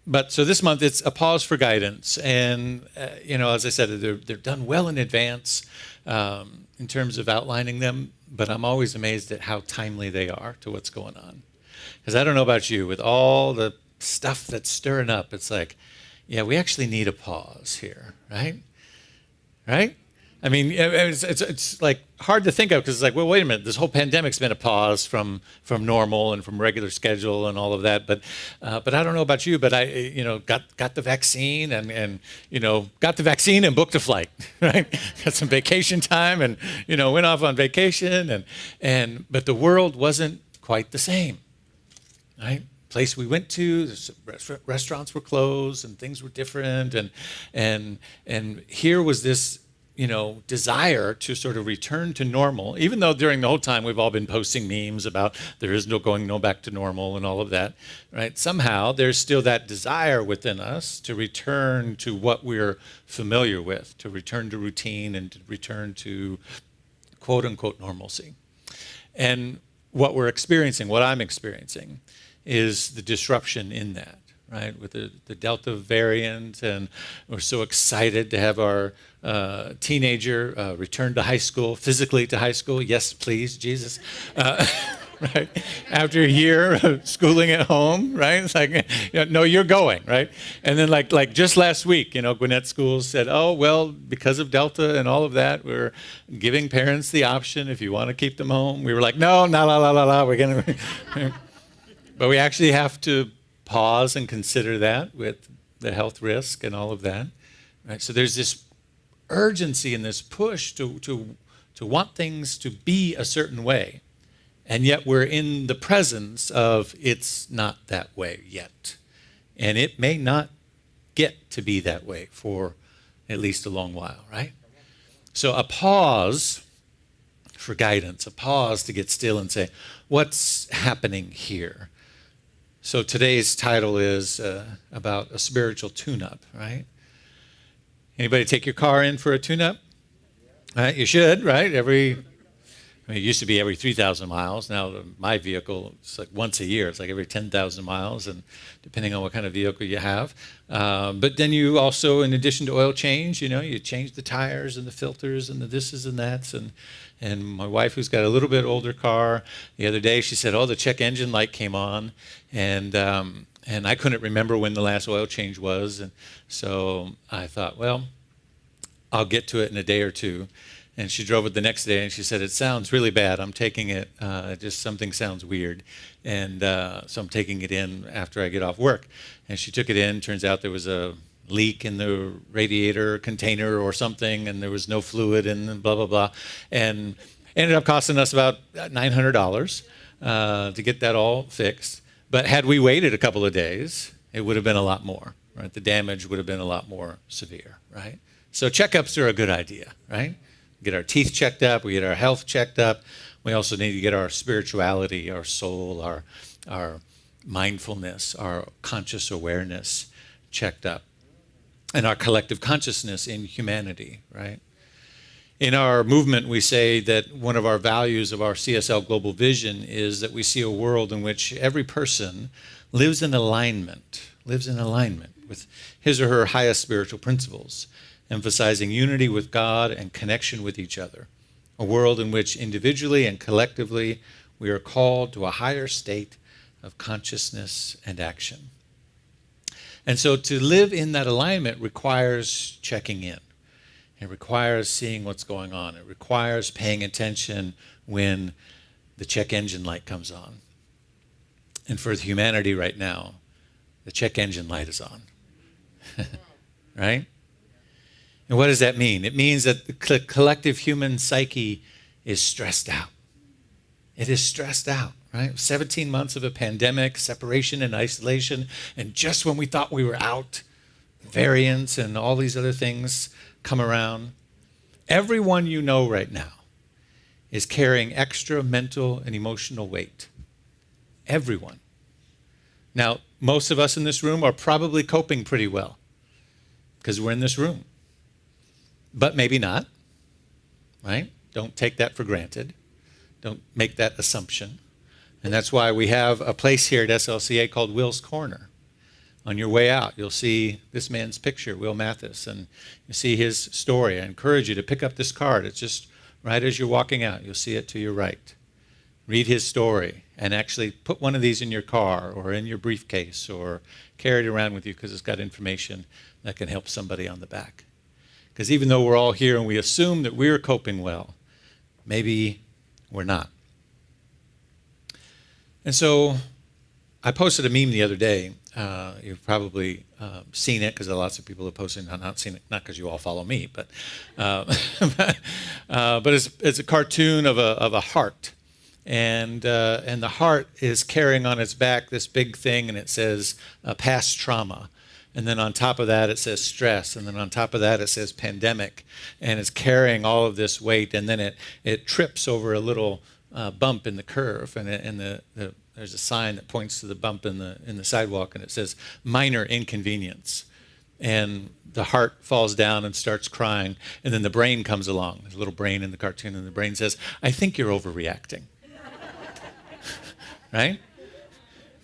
[SPEAKER 10] But so this month, it's a pause for guidance. And, as I said, they're done well in advance in terms of outlining them. But I'm always amazed at how timely they are to what's going on. Because I don't know about you, with all the stuff that's stirring up, it's like, yeah, we actually need a pause here, right? Right? I mean, it's like hard to think of because it's like, well, wait a minute, this whole pandemic's been a pause from normal and from regular schedule and all of that. But I don't know about you, but I, got the vaccine and got the vaccine and booked a flight, right? Got some vacation time and, went off on vacation but the world wasn't quite the same, right? Place we went to, restaurants were closed and things were different. And here was this, desire to sort of return to normal, even though during the whole time we've all been posting memes about there is no back to normal and all of that, right? Somehow there's still that desire within us to return to what we're familiar with, to return to routine and to return to quote unquote normalcy. And what we're experiencing, what I'm experiencing, is the disruption in that, right? With the Delta variant, and we're so excited to have our teenager return to high school, physically to high school. Yes, please, Jesus. Right? After a year of schooling at home, right? It's like, no, you're going, right? And then like just last week, Gwinnett Schools said, oh, well, because of Delta and all of that, we're giving parents the option if you want to keep them home. We were like, no, we're going to... But we actually have to pause and consider that with the health risk and all of that, right? So there's this urgency and this push to want things to be a certain way, and yet we're in the presence of it's not that way yet, and it may not get to be that way for at least a long while, right? So a pause for guidance, a pause to get still and say, what's happening here? So today's title is about a spiritual tune-up, right? Anybody take your car in for a tune-up? You should, right? It used to be every 3,000 miles. Now my vehicle, it's like once a year. It's like every 10,000 miles, and depending on what kind of vehicle you have. But then you also, in addition to oil change, you change the tires and the filters and the thises and that's. And my wife, who's got a little bit older car, the other day she said, oh, the check engine light came on. And I couldn't remember when the last oil change was. And so I thought, well, I'll get to it in a day or two. And she drove it the next day and she said, it sounds really bad. I'm taking it, just something sounds weird. And so I'm taking it in after I get off work. And she took it in. Turns out there was a leak in the radiator container or something, and there was no fluid and blah, blah, blah. And ended up costing us about $900 to get that all fixed. But had we waited a couple of days, it would have been a lot more, right? The damage would have been a lot more severe, right? So checkups are a good idea, right? Get our teeth checked up, we get our health checked up. We also need to get our spirituality, our soul, our mindfulness, our conscious awareness checked up, and our collective consciousness in humanity, right? In our movement, we say that one of our values of our CSL Global Vision is that we see a world in which every person lives in alignment with his or her highest spiritual principles, emphasizing unity with God and connection with each other. A world in which individually and collectively we are called to a higher state of consciousness and action. And so to live in that alignment requires checking in. It requires seeing what's going on. It requires paying attention when the check engine light comes on. And for humanity right now, the check engine light is on. Right? And what does that mean? It means that the collective human psyche is stressed out. It is stressed out, right? 17 months of a pandemic, separation and isolation, and just when we thought we were out, variants and all these other things come around. Everyone you know right now is carrying extra mental and emotional weight. Everyone. Now, most of us in this room are probably coping pretty well because we're in this room. But maybe not, right? Don't take that for granted. Don't make that assumption. And that's why we have a place here at SLCA called Will's Corner. On your way out, you'll see this man's picture, Will Mathis, and you see his story. I encourage you to pick up this card. It's just right as you're walking out. You'll see it to your right. Read his story and actually put one of these in your car or in your briefcase or carry it around with you because it's got information that can help somebody on the back. Because even though we're all here and we assume that we're coping well, maybe we're not. And so I posted a meme the other day. You've probably seen it because lots of people have posted. Not seen it, not because you all follow me, but it's a cartoon of a heart, and the heart is carrying on its back this big thing, and it says past trauma, and then on top of that it says stress, and then on top of that it says pandemic, and it's carrying all of this weight, and then it trips over a little bump in the curve, and there's a sign that points to the bump in the sidewalk, and it says minor inconvenience. And the heart falls down and starts crying, and then the brain comes along. There's a little brain in the cartoon, and the brain says, I think you're overreacting. Right?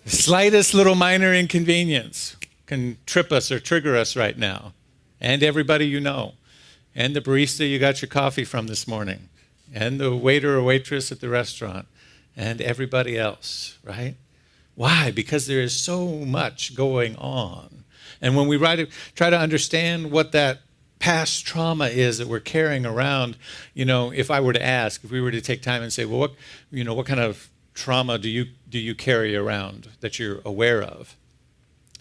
[SPEAKER 10] The slightest little minor inconvenience can trip us or trigger us right now. And everybody you know. And the barista you got your coffee from this morning. And the waiter or waitress at the restaurant. And everybody else, right? Why? Because there is so much going on. And when we try to understand what that past trauma is that we're carrying around, if I were to ask, if we were to take time and say, well, what kind of trauma do you carry around that you're aware of?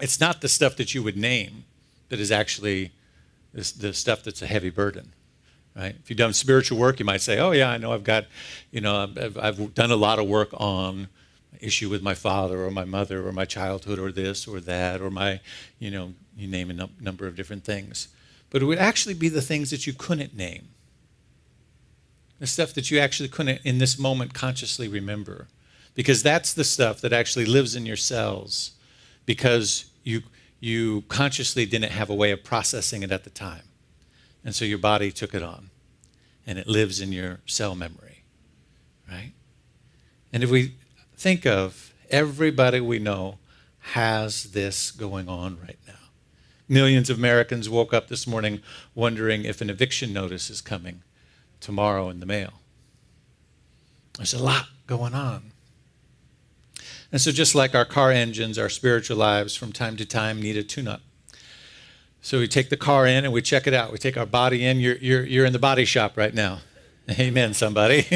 [SPEAKER 10] It's not the stuff that you would name that is actually the stuff that's a heavy burden. Right? If you've done spiritual work, you might say, oh yeah, I know I've done a lot of work on issue with my father or my mother or my childhood or this or that or my, you name a number of different things. But it would actually be the things that you couldn't name. The stuff that you actually couldn't in this moment consciously remember. Because that's the stuff that actually lives in your cells because you consciously didn't have a way of processing it at the time. And so your body took it on, and it lives in your cell memory, right? And if we think of everybody we know has this going on right now. Millions of Americans woke up this morning wondering if an eviction notice is coming tomorrow in the mail. There's a lot going on. And so just like our car engines, our spiritual lives from time to time need a tune-up. So we take the car in and we check it out. We take our body in. You're in the body shop right now. Amen, somebody.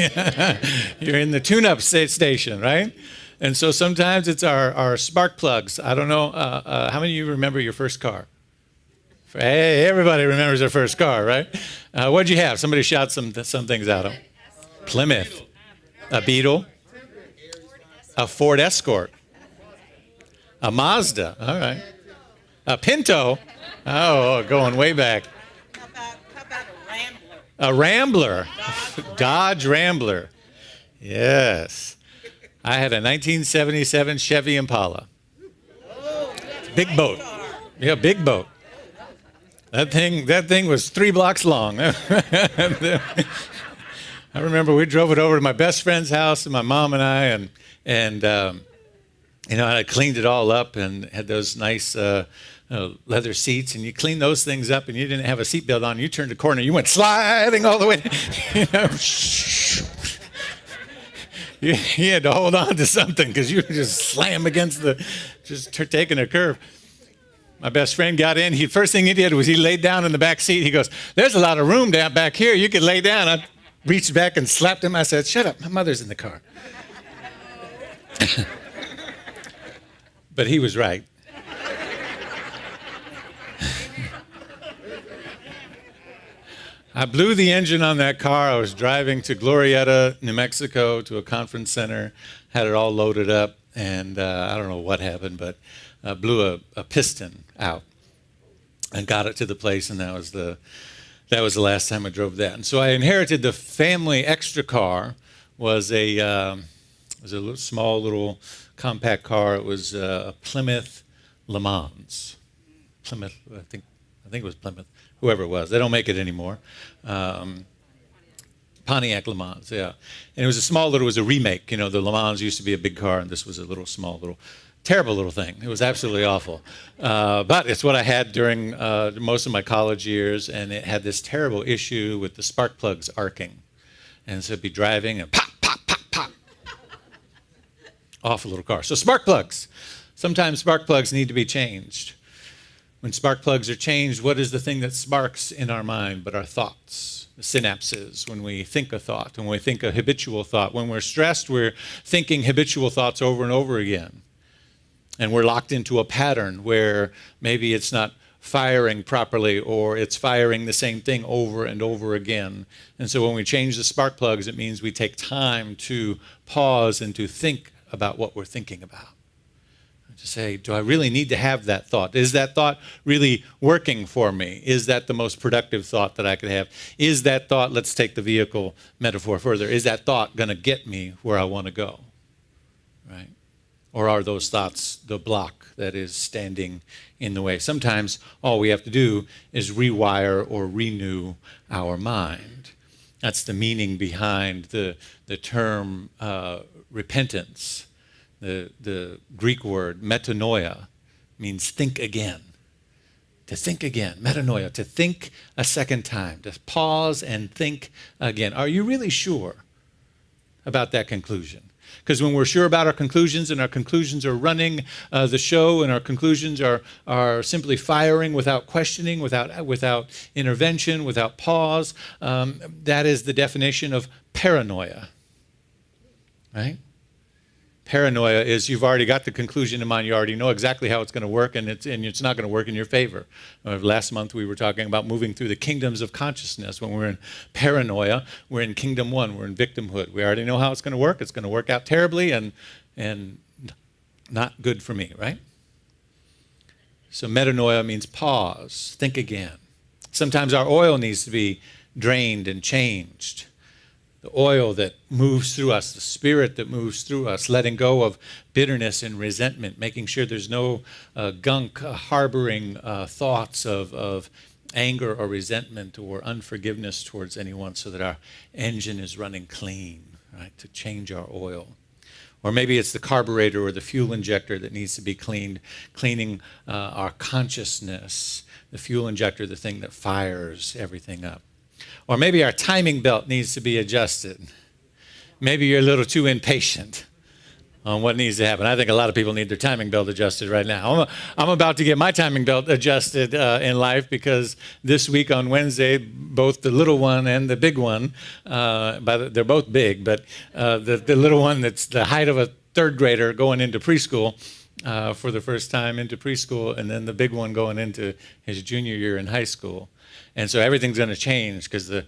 [SPEAKER 10] You're in the tune-up station, right? And so sometimes it's our spark plugs. I don't know, how many of you remember your first car? Hey, everybody remembers their first car, right? What'd you have? Somebody shout some things out. Plymouth. A Beetle. A Ford Escort. A Mazda. All right. A Pinto. Oh, going way back.
[SPEAKER 12] How about a Rambler?
[SPEAKER 10] A Rambler. Dodge Rambler. Yes. I had a 1977 Chevy Impala. Big boat. Yeah, big boat. That thing was 3 blocks long. I remember we drove it over to my best friend's house, and my mom and I, and I cleaned it all up and had those nice leather seats, and you clean those things up, and you didn't have a seatbelt on. You turned the corner, you went sliding all the way. You had to hold on to something because you just slam against taking a curve. My best friend got in. First thing he did was he laid down in the back seat. He goes, "There's a lot of room down back here. You could lay down." I reached back and slapped him. I said, "Shut up. My mother's in the car." But he was right. I blew the engine on that car. I was driving to Glorieta, New Mexico, to a conference center, had it all loaded up, and I don't know what happened, but I blew a piston out and got it to the place, and that was the last time I drove that. And so I inherited the family extra car. Was a small little compact car. It was a Plymouth Le Mans. Plymouth, I think it was Plymouth. Whoever it was, they don't make it anymore. Pontiac Le Mans, yeah. And it was a remake. You know, the Le Mans used to be a big car, and this was a little terrible little thing. It was absolutely awful. But it's what I had during most of my college years, and it had this terrible issue with the spark plugs arcing. And so it'd be driving and pop, pop, pop, pop. Awful little car. So spark plugs. Sometimes spark plugs need to be changed. When spark plugs are changed, what is the thing that sparks in our mind but our thoughts, the synapses, when we think a thought, when we think a habitual thought. When we're stressed, we're thinking habitual thoughts over and over again. And we're locked into a pattern where maybe it's not firing properly or it's firing the same thing over and over again. And so when we change the spark plugs, it means we take time to pause and to think about what we're thinking about. To say, do I really need to have that thought? Is that thought really working for me? Is that the most productive thought that I could have? Is that thought, let's take the vehicle metaphor further, is that thought going to get me where I want to go? Right? Or are those thoughts the block that is standing in the way? Sometimes all we have to do is rewire or renew our mind. That's the meaning behind the term repentance. The Greek word metanoia means think again. To think again, metanoia, to think a second time, to pause and think again. Are you really sure about that conclusion? Because when we're sure about our conclusions and our conclusions are running the show and our conclusions are simply firing without questioning, without intervention, without pause, that is the definition of paranoia, right? Paranoia is you've already got the conclusion in mind. You already know exactly how it's going to work, and it's not going to work in your favor. Last month we were talking about moving through the kingdoms of consciousness. When we're in paranoia, we're in kingdom one. We're in victimhood. We already know how it's going to work. It's going to work out terribly and not good for me, right? So metanoia means pause, think again. Sometimes our oil needs to be drained and changed. The oil that moves through us, the spirit that moves through us, letting go of bitterness and resentment, making sure there's no gunk harboring thoughts of anger or resentment or unforgiveness towards anyone so that our engine is running clean, right, to change our oil. Or maybe it's the carburetor or the fuel injector that needs to be cleaned, cleaning our consciousness, the fuel injector, the thing that fires everything up. Or maybe our timing belt needs to be adjusted. Maybe you're a little too impatient on what needs to happen. I think a lot of people need their timing belt adjusted right now. I'm about to get my timing belt adjusted in life because this week on Wednesday, both the little one and the big one, they're both big, but the little one that's the height of a third grader going into preschool for the first time into preschool, and then the big one going into his junior year in high school. And so everything's going to change because the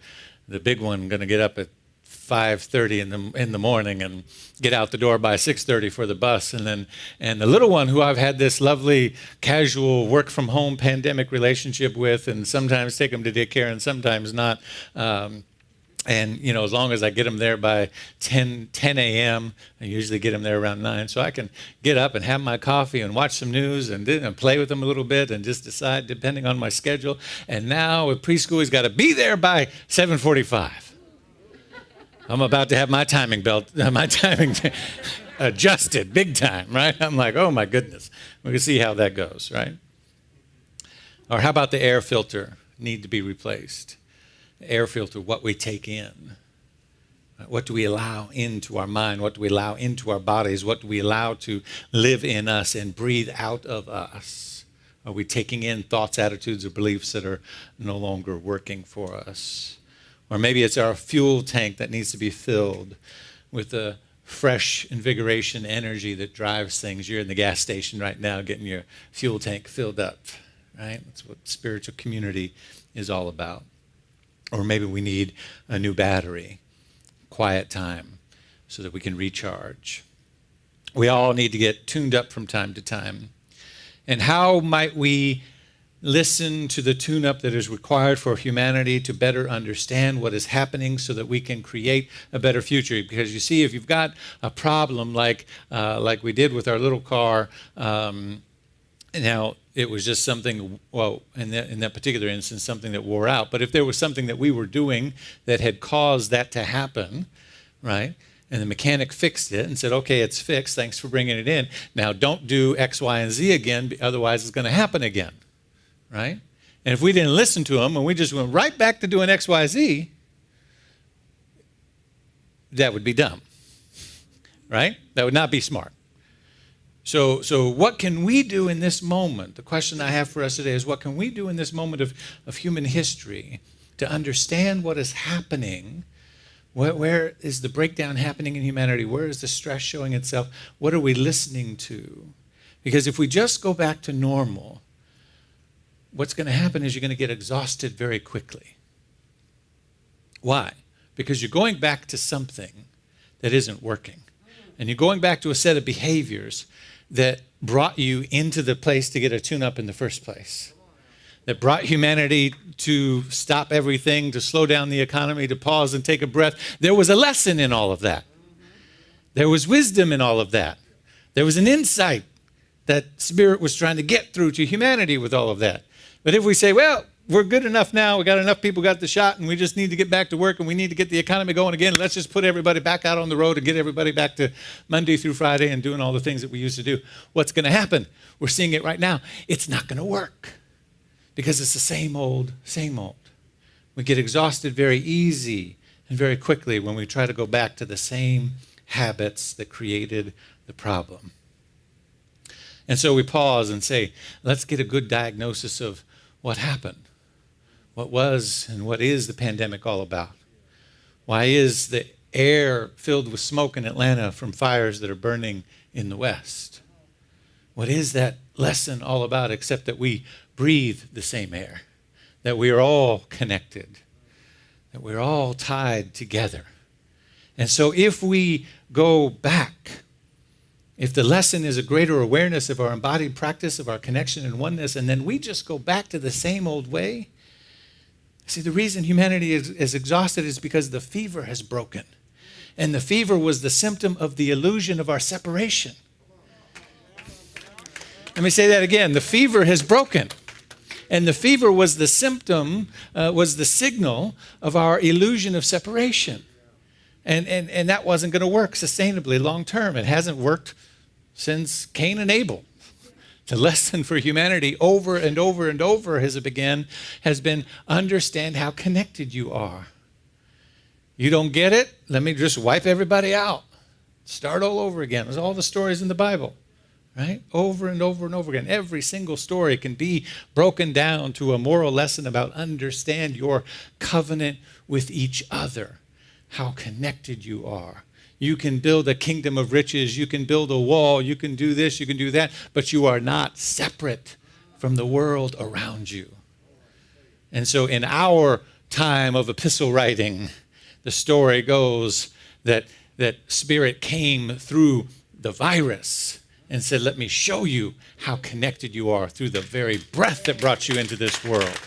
[SPEAKER 10] big one going to get up at 5:30 in the morning and get out the door by 6:30 for the bus, and the little one who I've had this lovely casual work from home pandemic relationship with, and sometimes take him to daycare and sometimes not. And, you know, as long as I get him there by 10 a.m., I usually get him there around 9, so I can get up and have my coffee and watch some news and play with him a little bit and just decide depending on my schedule. And now with preschool, he's got to be there by 7:45. I'm about to have my timing adjusted big time, right? I'm like, oh, my goodness. We can see how that goes, right? Or how about the air filter need to be replaced? Air filter, what we take in. What do we allow into our mind? What do we allow into our bodies? What do we allow to live in us and breathe out of us? Are we taking in thoughts, attitudes, or beliefs that are no longer working for us? Or maybe it's our fuel tank that needs to be filled with the fresh invigoration energy that drives things. You're in the gas station right now getting your fuel tank filled up, right? That's what spiritual community is all about. Or maybe we need a new battery, quiet time, so that we can recharge. We all need to get tuned up from time to time. And how might we listen to the tune-up that is required for humanity to better understand what is happening so that we can create a better future? Because you see, if you've got a problem like we did with our little car, Now, it was just something, well, in that particular instance, something that wore out. But if there was something that we were doing that had caused that to happen, right, and the mechanic fixed it and said, okay, it's fixed, thanks for bringing it in. Now, don't do X, Y, and Z again, otherwise it's going to happen again, right? And if we didn't listen to him and we just went right back to doing X, Y, Z, that would be dumb, right? That would not be smart. So what can we do in this moment? The question I have for us today is, what can we do in this moment of human history to understand what is happening? Where is the breakdown happening in humanity? Where is the stress showing itself? What are we listening to? Because if we just go back to normal, what's going to happen is you're going to get exhausted very quickly. Why? Because you're going back to something that isn't working. And you're going back to a set of behaviors that brought you into the place to get a tune-up in the first place, that brought humanity to stop everything, to slow down the economy, to pause and take a breath. There was a lesson in all of that. There was wisdom in all of that. There was an insight that Spirit was trying to get through to humanity with all of that. But if we say, well, we're good enough now, we got enough people got the shot, and we just need to get back to work, and we need to get the economy going again, let's just put everybody back out on the road and get everybody back to Monday through Friday and doing all the things that we used to do. What's going to happen? We're seeing it right now. It's not going to work because it's the same old, same old. We get exhausted very easy and very quickly when we try to go back to the same habits that created the problem. And so we pause and say, let's get a good diagnosis of what happened. What was and what is the pandemic all about? Why is the air filled with smoke in Atlanta from fires that are burning in the West? What is that lesson all about except that we breathe the same air, that we are all connected, that we're all tied together? And so if we go back, if the lesson is a greater awareness of our embodied practice, of our connection and oneness, and then we just go back to the same old way, see, the reason humanity is exhausted is because the fever has broken. And the fever was the symptom of the illusion of our separation. Let me say that again. The fever has broken. And the fever was the symptom, was the signal of our illusion of separation. And that wasn't going to work sustainably long term. It hasn't worked since Cain and Abel. The lesson for humanity over and over and over as it began has been understand how connected you are. You don't get it? Let me just wipe everybody out. Start all over again. There's all the stories in the Bible, right? Over and over and over again. Every single story can be broken down to a moral lesson about understand your covenant with each other, how connected you are. You can build a kingdom of riches. You can build a wall. You can do this. You can do that. But you are not separate from the world around you. And so in our time of epistle writing, the story goes that Spirit came through the virus and said, let me show you how connected you are through the very breath that brought you into this world.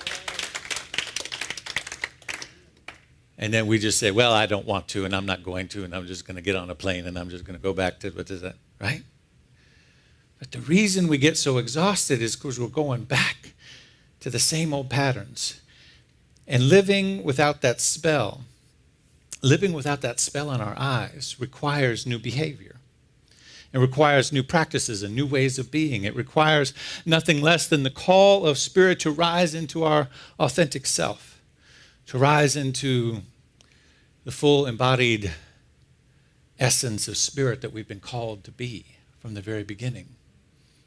[SPEAKER 10] And then we just say, well, I don't want to, and I'm not going to, and I'm just going to get on a plane, and I'm just going to go back to, what is that, right? But the reason we get so exhausted is because we're going back to the same old patterns. And living without that spell on our eyes requires new behavior. It requires new practices and new ways of being. It requires nothing less than the call of Spirit to rise into our authentic self, to rise into the full embodied essence of Spirit that we've been called to be from the very beginning.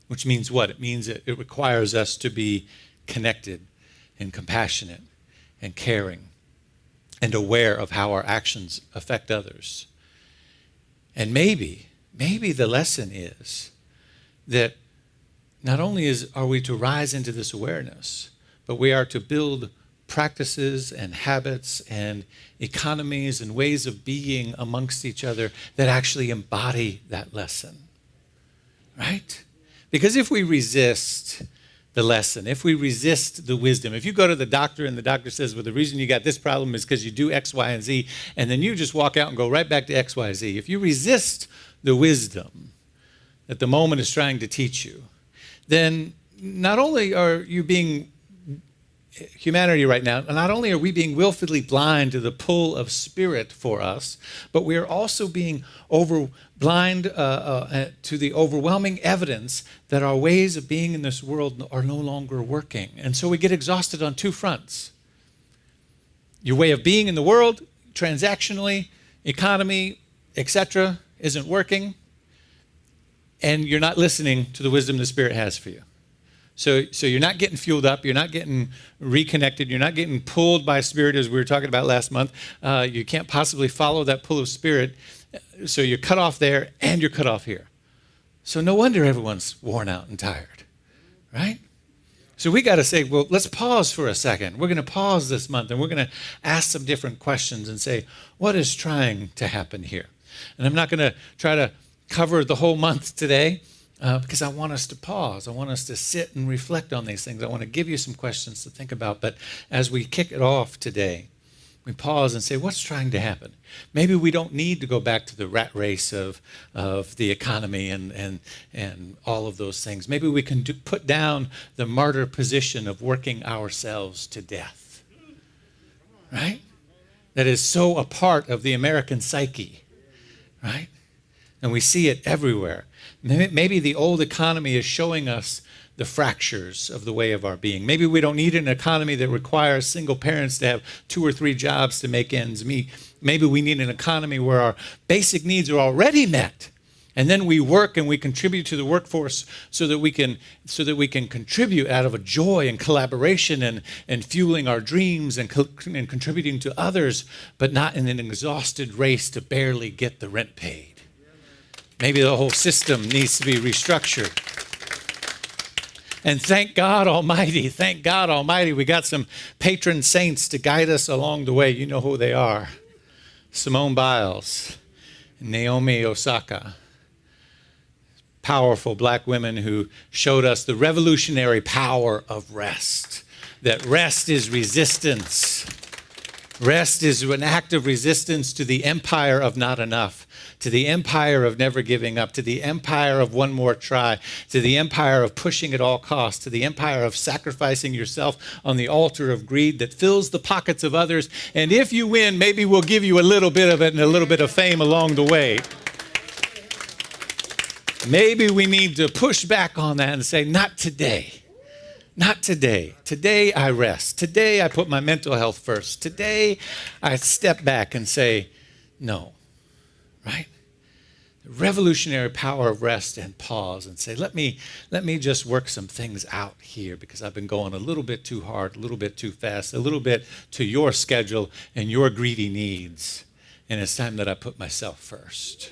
[SPEAKER 10] Which means what? It means it requires us to be connected and compassionate and caring and aware of how our actions affect others. And maybe the lesson is that not only are we to rise into this awareness, but we are to build practices and habits and economies and ways of being amongst each other that actually embody that lesson, right? Because if we resist the lesson, if we resist the wisdom, if you go to the doctor and the doctor says, well, the reason you got this problem is because you do X, Y, and Z, and then you just walk out and go right back to X, Y, Z. If you resist the wisdom that the moment is trying to teach you, then not only are you being humanity right now, not only are we being willfully blind to the pull of spirit for us, but we are also being blind to the overwhelming evidence that our ways of being in this world are no longer working. And so we get exhausted on two fronts. Your way of being in the world, transactionally, economy, etc., isn't working, and you're not listening to the wisdom the Spirit has for you. So you're not getting fueled up, you're not getting reconnected, you're not getting pulled by Spirit, as we were talking about last month. You can't possibly follow that pull of Spirit, so you're cut off there and you're cut off here. So no wonder everyone's worn out and tired, right? So we got to say, well, let's pause for a second. We're going to pause this month and we're going to ask some different questions and say, what is trying to happen here? And I'm not going to try to cover the whole month today. Because I want us to pause. I want us to sit and reflect on these things. I want to give you some questions to think about. But as we kick it off today, we pause and say, what's trying to happen? Maybe we don't need to go back to the rat race of the economy and all of those things. Maybe we can put down the martyr position of working ourselves to death. Right? That is so a part of the American psyche. Right? And we see it everywhere. Maybe the old economy is showing us the fractures of the way of our being. Maybe we don't need an economy that requires single parents to have 2 or 3 jobs to make ends meet. Maybe we need an economy where our basic needs are already met. And then we work and we contribute to the workforce so that we can contribute out of a joy and collaboration and fueling our dreams and contributing to others, but not in an exhausted race to barely get the rent paid. Maybe the whole system needs to be restructured. And thank God Almighty, we got some patron saints to guide us along the way. You know who they are. Simone Biles, Naomi Osaka. Powerful black women who showed us the revolutionary power of rest. That rest is resistance. Rest is an act of resistance to the empire of not enough, to the empire of never giving up, to the empire of one more try, to the empire of pushing at all costs, to the empire of sacrificing yourself on the altar of greed that fills the pockets of others. And if you win, maybe we'll give you a little bit of it and a little bit of fame along the way. Maybe we need to push back on that and say, not today. Not today. Today I rest. Today I put my mental health first. Today I step back and say, no, right? The revolutionary power of rest and pause and say, let me just work some things out here because I've been going a little bit too hard, a little bit too fast, a little bit to your schedule and your greedy needs. And it's time that I put myself first.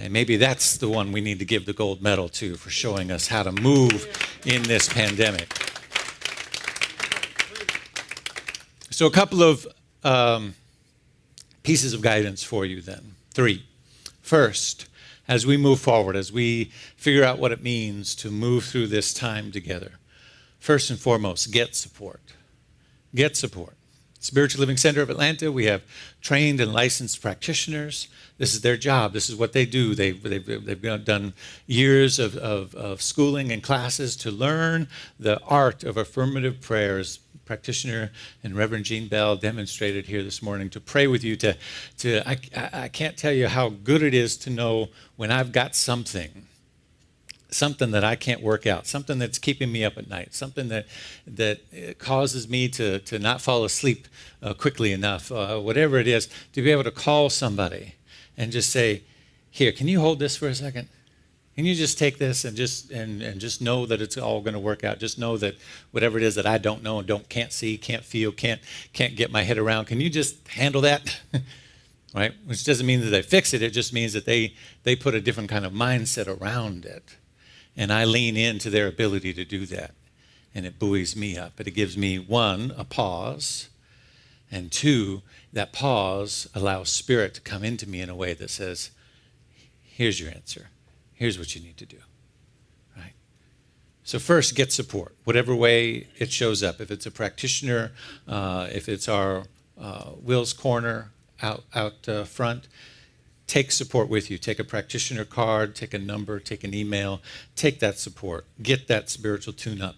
[SPEAKER 10] And maybe that's the one we need to give the gold medal to for showing us how to move in this pandemic. So a couple of pieces of guidance for you then. 3. First, as we move forward, as we figure out what it means to move through this time together, first and foremost, get support. Get support. Spiritual Living Center of Atlanta, we have trained and licensed practitioners. This is their job. This is what they do. They've done years of schooling and classes to learn the art of affirmative prayers. Practitioner and Reverend Jean Bell demonstrated here this morning to pray with you. I can't tell you how good it is to know when I've got something that I can't work out, something that's keeping me up at night, something that causes me to not fall asleep quickly enough, whatever it is, to be able to call somebody and just say, here, can you hold this for a second? Can you just take this and just know that it's all going to work out? Just know that whatever it is that I don't know and can't see, can't feel, can't get my head around, can you just handle that? Right? Which doesn't mean that they fix it. It just means that they put a different kind of mindset around it. And I lean into their ability to do that. And it buoys me up. But it gives me, 1, a pause. And 2, that pause allows Spirit to come into me in a way that says, here's your answer. Here's what you need to do. Right? So first, get support, whatever way it shows up. If it's a practitioner, if it's our Will's Corner out front, take support with you. Take a practitioner card, take a number, take an email, take that support. Get that spiritual tune-up.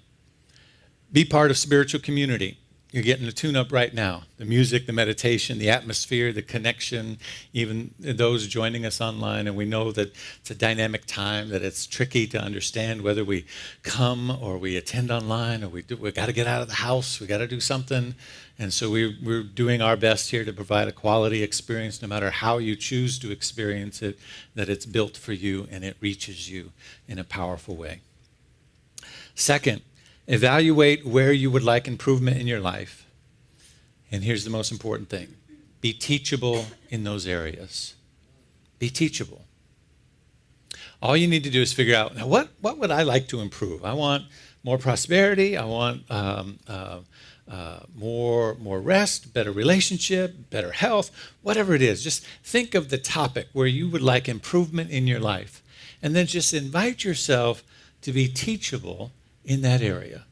[SPEAKER 10] Be part of spiritual community. You're getting the tune-up right now. The music, the meditation, the atmosphere, the connection, even those joining us online. And we know that it's a dynamic time, that it's tricky to understand whether we come or we attend online or we got to get out of the house. We got to do something. And so we're doing our best here to provide a quality experience, no matter how you choose to experience it, that it's built for you and it reaches you in a powerful way. Second, evaluate where you would like improvement in your life. And here's the most important thing. Be teachable in those areas. Be teachable. All you need to do is figure out, now what would I like to improve? I want more prosperity. I want more rest, better relationship, better health, whatever it is. Just think of the topic where you would like improvement in your life. And then just invite yourself to be teachable in that area.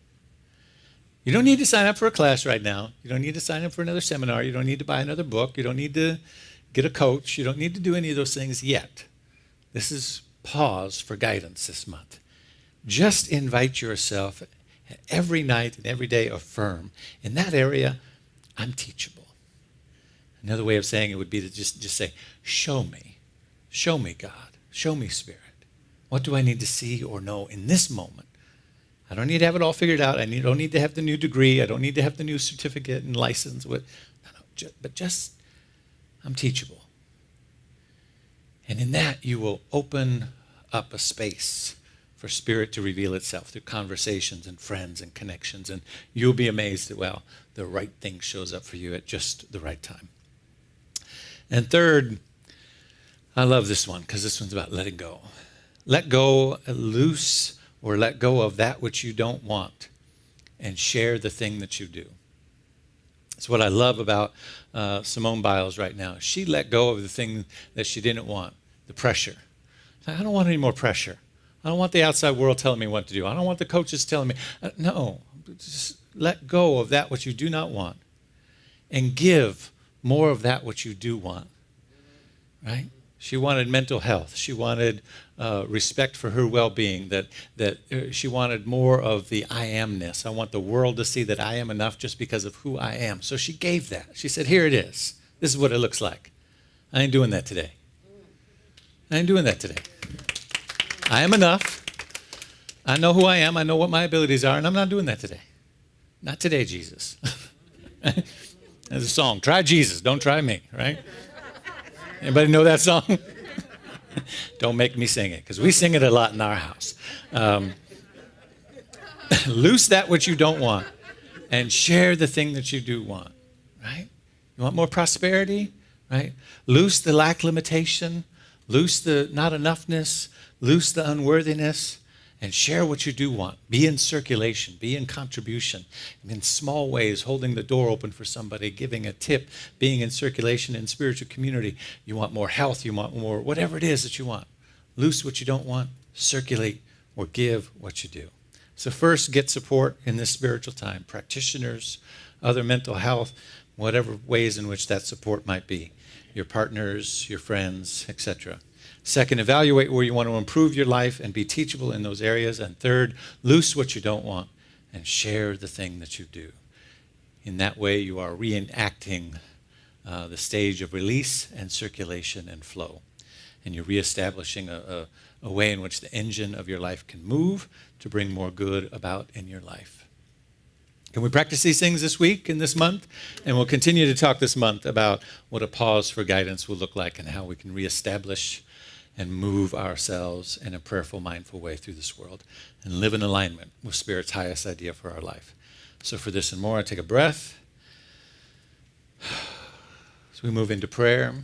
[SPEAKER 10] You don't need to sign up for a class right now. You don't need to sign up for another seminar. You don't need to buy another book. You don't need to get a coach. You don't need to do any of those things yet. This is pause for guidance this month. Just invite yourself every night and every day, affirm. In that area, I'm teachable. Another way of saying it would be to just say, show me. Show me, God. Show me, Spirit. What do I need to see or know in this moment? I don't need to have it all figured out. Don't need to have the new degree. I don't need to have the new certificate and license. But just, I'm teachable. And in that, you will open up a space for Spirit to reveal itself through conversations and friends and connections. And you'll be amazed that, well, the right thing shows up for you at just the right time. And third, I love this one because this one's about letting go. Let go, loose, or let go of that which you don't want and share the thing that you do. That's what I love about Simone Biles right now. She let go of the thing that she didn't want, the pressure. I don't want any more pressure. I don't want the outside world telling me what to do. I don't want the coaches telling me. No, just let go of that which you do not want and give more of that which you do want, right? She wanted mental health. She wanted respect for her well-being, that she wanted more of the I amness. I want the world to see that I am enough just because of who I am. So she gave that. She said, here it is. This is what it looks like. I ain't doing that today. I ain't doing that today. I am enough. I know who I am. I know what my abilities are, and I'm not doing that today. Not today, Jesus. There's a song, try Jesus, don't try me, right? Anybody know that song? Don't make me sing it, because we sing it a lot in our house. Loose that which you don't want and share the thing that you do want, right? You want more prosperity, right? Loose the lack limitation, loose the not enoughness, loose the unworthiness, and share what you do want. Be in circulation, be in contribution, in small ways, holding the door open for somebody, giving a tip, being in circulation in spiritual community. You want more health, you want more, whatever it is that you want. Loose what you don't want, circulate, or give what you do. So first, get support in this spiritual time. Practitioners, other mental health, whatever ways in which that support might be. Your partners, your friends, etc. Second, evaluate where you want to improve your life and be teachable in those areas. And third, loose what you don't want and share the thing that you do. In that way, you are reenacting the stage of release and circulation and flow. And you're reestablishing a way in which the engine of your life can move to bring more good about in your life. Can we practice these things this week and this month? And we'll continue to talk this month about what a pause for guidance will look like and how we can reestablish and move ourselves in a prayerful, mindful way through this world and live in alignment with Spirit's highest idea for our life. So for this and more, I take a breath as we move into prayer.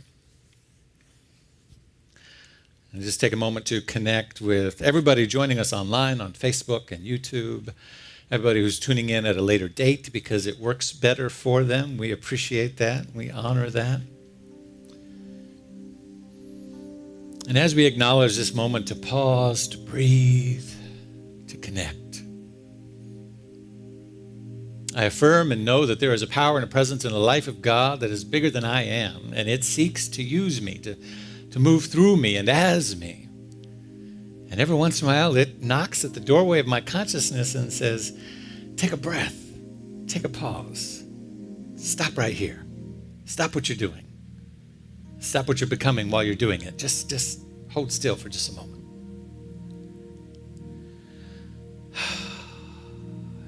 [SPEAKER 10] And just take a moment to connect with everybody joining us online on Facebook and YouTube, everybody who's tuning in at a later date because it works better for them. We appreciate that. We honor that. And as we acknowledge this moment to pause, to breathe, to connect, I affirm and know that there is a power and a presence in the life of God that is bigger than I am, and it seeks to use me to to move through me and as me. And every once in a while, it knocks at the doorway of my consciousness and says, take a breath, take a pause, stop right here, stop what you're doing, stop what you're becoming while you're doing it. Just hold still for just a moment.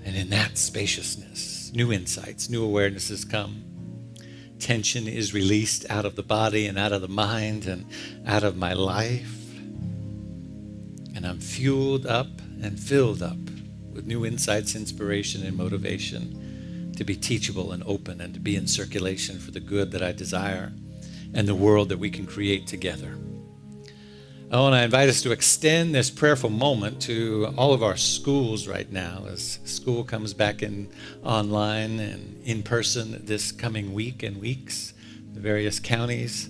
[SPEAKER 10] And in that spaciousness, new insights, new awarenesses come. Tension is released out of the body and out of the mind and out of my life. And I'm fueled up and filled up with new insights, inspiration, and motivation to be teachable and open and to be in circulation for the good that I desire and the world that we can create together. I want to invite us to extend this prayerful moment to all of our schools right now as school comes back in online and in person this coming week and weeks, the various counties.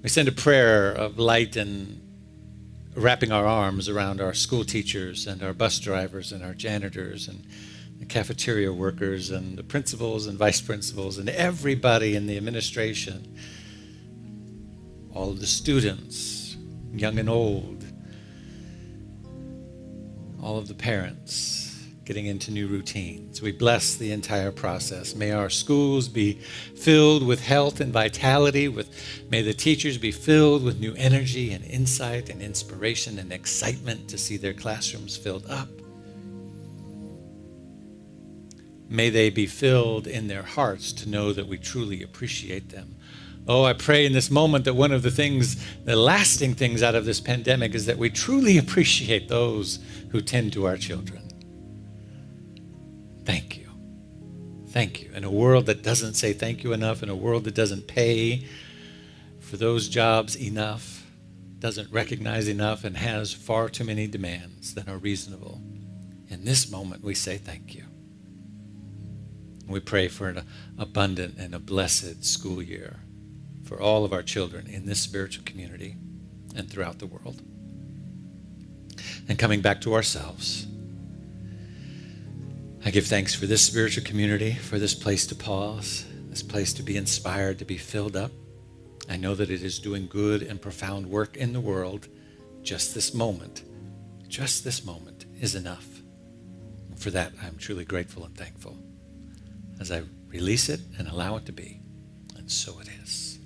[SPEAKER 10] We send a prayer of light and wrapping our arms around our school teachers and our bus drivers and our janitors and the cafeteria workers and the principals and vice principals and everybody in the administration, all of the students, young and old, all of the parents getting into new routines. We bless the entire process. May our schools be filled with health and vitality. May the teachers be filled with new energy and insight and inspiration and excitement to see their classrooms filled up. May they be filled in their hearts to know that we truly appreciate them. Oh, I pray in this moment that one of the lasting things out of this pandemic is that we truly appreciate those who tend to our children. Thank you. Thank you. In a world that doesn't say thank you enough, in a world that doesn't pay for those jobs enough, doesn't recognize enough, and has far too many demands that are reasonable, in this moment we say thank you. We pray for an abundant and a blessed school year for all of our children in this spiritual community and throughout the world. And coming back to ourselves, I give thanks for this spiritual community, for this place to pause, this place to be inspired, to be filled up. I know that it is doing good and profound work in the world. Just this moment is enough. And for that, I'm truly grateful and thankful as I release it and allow it to be. And so it is.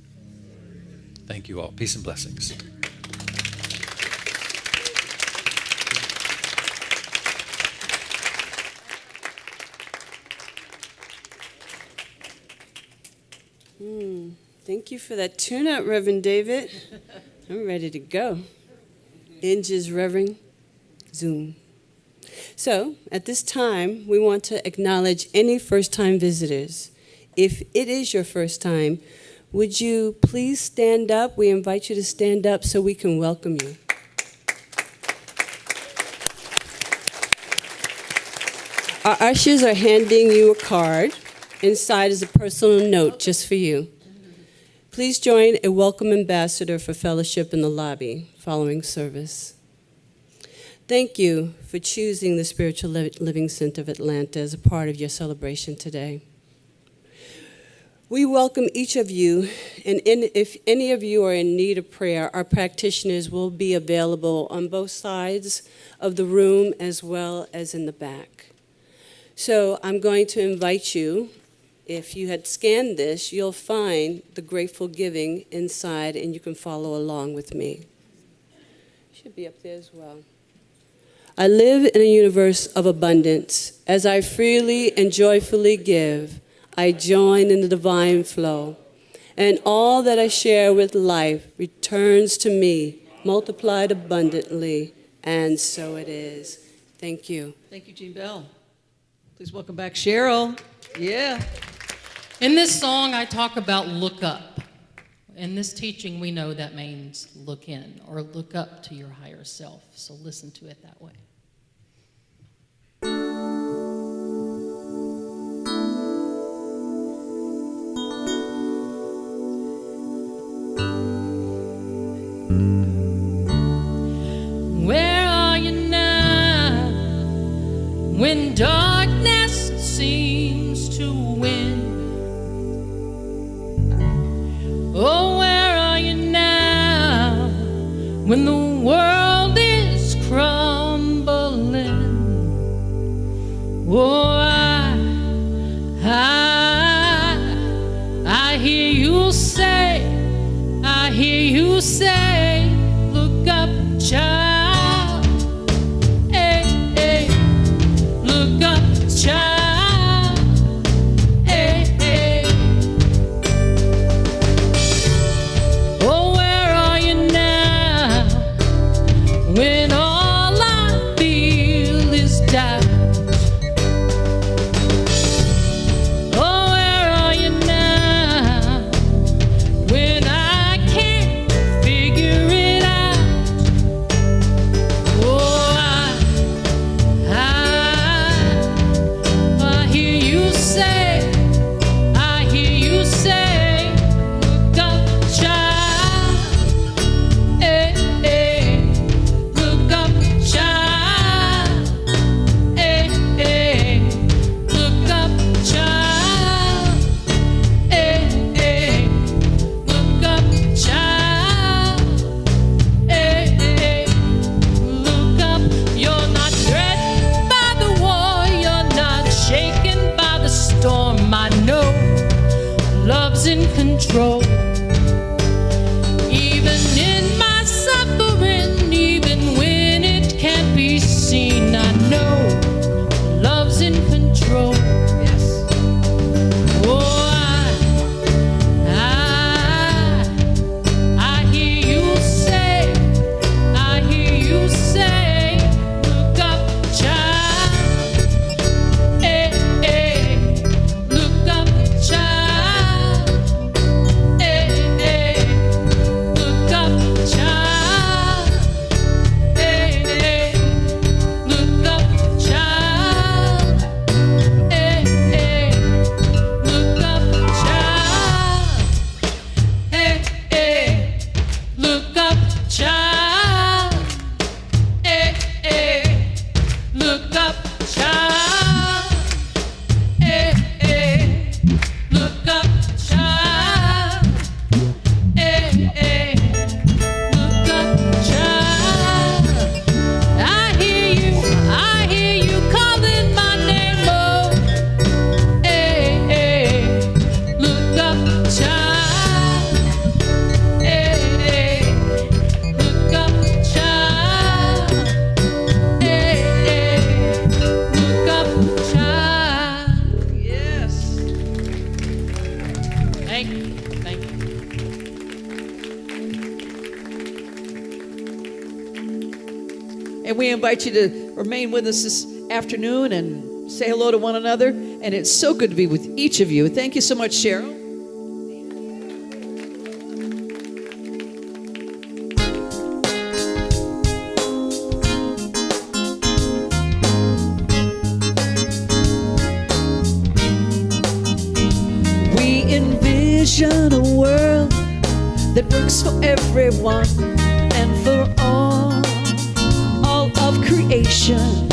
[SPEAKER 10] Thank you all. Peace and blessings.
[SPEAKER 5] Thank you for that tune-up, Reverend David. I'm ready to go. Inges, Reverend, Zoom. So, at this time, we want to acknowledge any first-time visitors. If it is your first time, would you please stand up? We invite you to stand up so we can welcome you. Our ushers are handing you a card. Inside is a personal note just for you. Please join a welcome ambassador for fellowship in the lobby following service. Thank you for choosing the Spiritual Living Center of Atlanta as a part of your celebration today. We welcome each of you, and if any of you are in need of prayer, our practitioners will be available on both sides of the room as well as in the back. So I'm going to invite you, if you had scanned this, you'll find the Grateful Giving inside, and you can follow along with me. It should be up there as well. I live in a universe of abundance. As I freely and joyfully give, I join in the divine flow, and all that I share with life returns to me, multiplied abundantly, and so it is. Thank you.
[SPEAKER 13] Thank you, Jean Bell. Please welcome back Cheryl. Yeah.
[SPEAKER 8] In this song, I talk about look up. In this teaching, we know that means look in or look up to your higher self. So listen to it that way.
[SPEAKER 9] Where are you now when darkness seems to win? Oh, where are you now when the world is crumbling. Oh, I hear you say, look up, child. Hey, hey, look up, child. Hey, hey. Oh, where are you now when all I feel is doubt? Oh, where are you now when I can't figure it out? Oh, I hear you say, look up, child. Hey, hey, look up, child. Hey, hey, look up, child. Hey, hey, look up, child. Hey, hey, look up. You're not threatened by the war, you're not shaken by the storm. I know love's in control. Even in my suffering, even when it can't be seen, I know love's in control. Yes. Oh, I hear you say, look up, child. Hey, hey, look up, child. Hey, hey, look up, child. Hey, hey, look up, child. Hey, hey, look up, child. Hey, hey, look up, child. Hey, hey, look up, child. Hey, hey, look up, child. Hey, hey, look up, child. I hear you calling my name, oh. Hey, hey, look up, child. Hey, hey, look up, child. Hey, hey, look up, child. Yes. Thank you. Thank you.
[SPEAKER 13] And we invite you to remain with us this afternoon and say hello to one another. And it's so good to be with each of you. Thank you so much, Cheryl. We envision a world that works for everyone and for all of creation.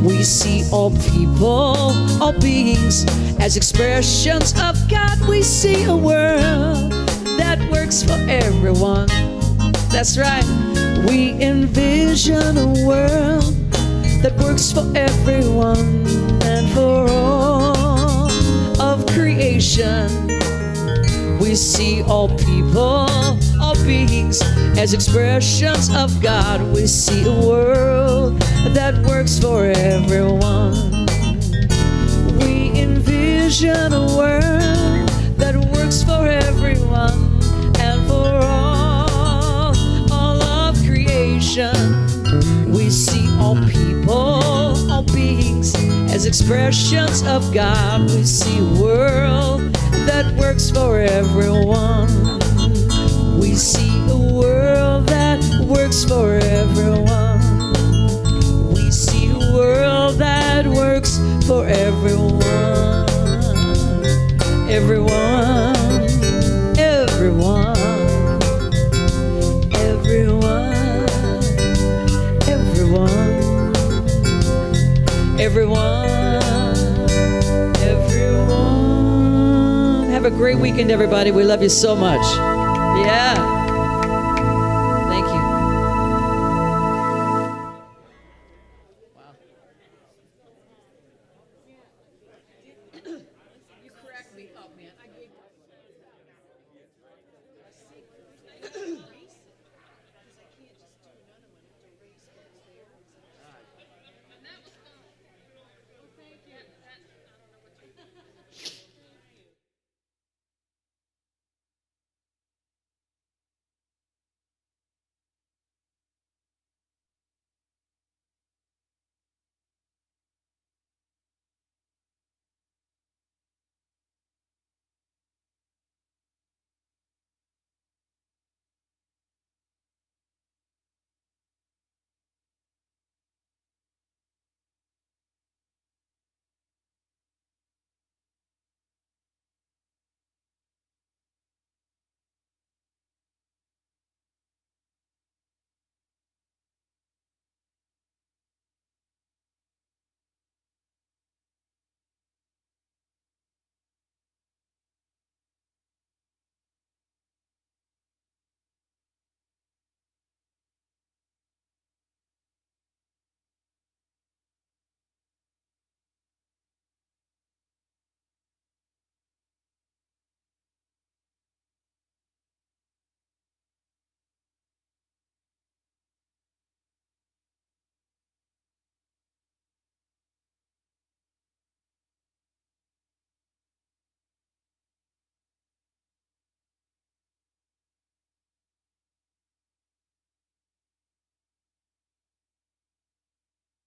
[SPEAKER 13] We see all people, all beings as expressions of God. We see a world that works for everyone. That's right. We envision a world that works for everyone and for all of creation. We see all people, all beings as expressions of God. We see a world that works for everyone. We envision a world that works for everyone and for all of creation. We see all people, all beings as expressions of God. We see a world that works for everyone. We see a world that works for everyone. We see a world that works for everyone. Everyone, everyone, everyone, everyone, everyone. Have a great weekend, everybody. We love you so much. Yeah.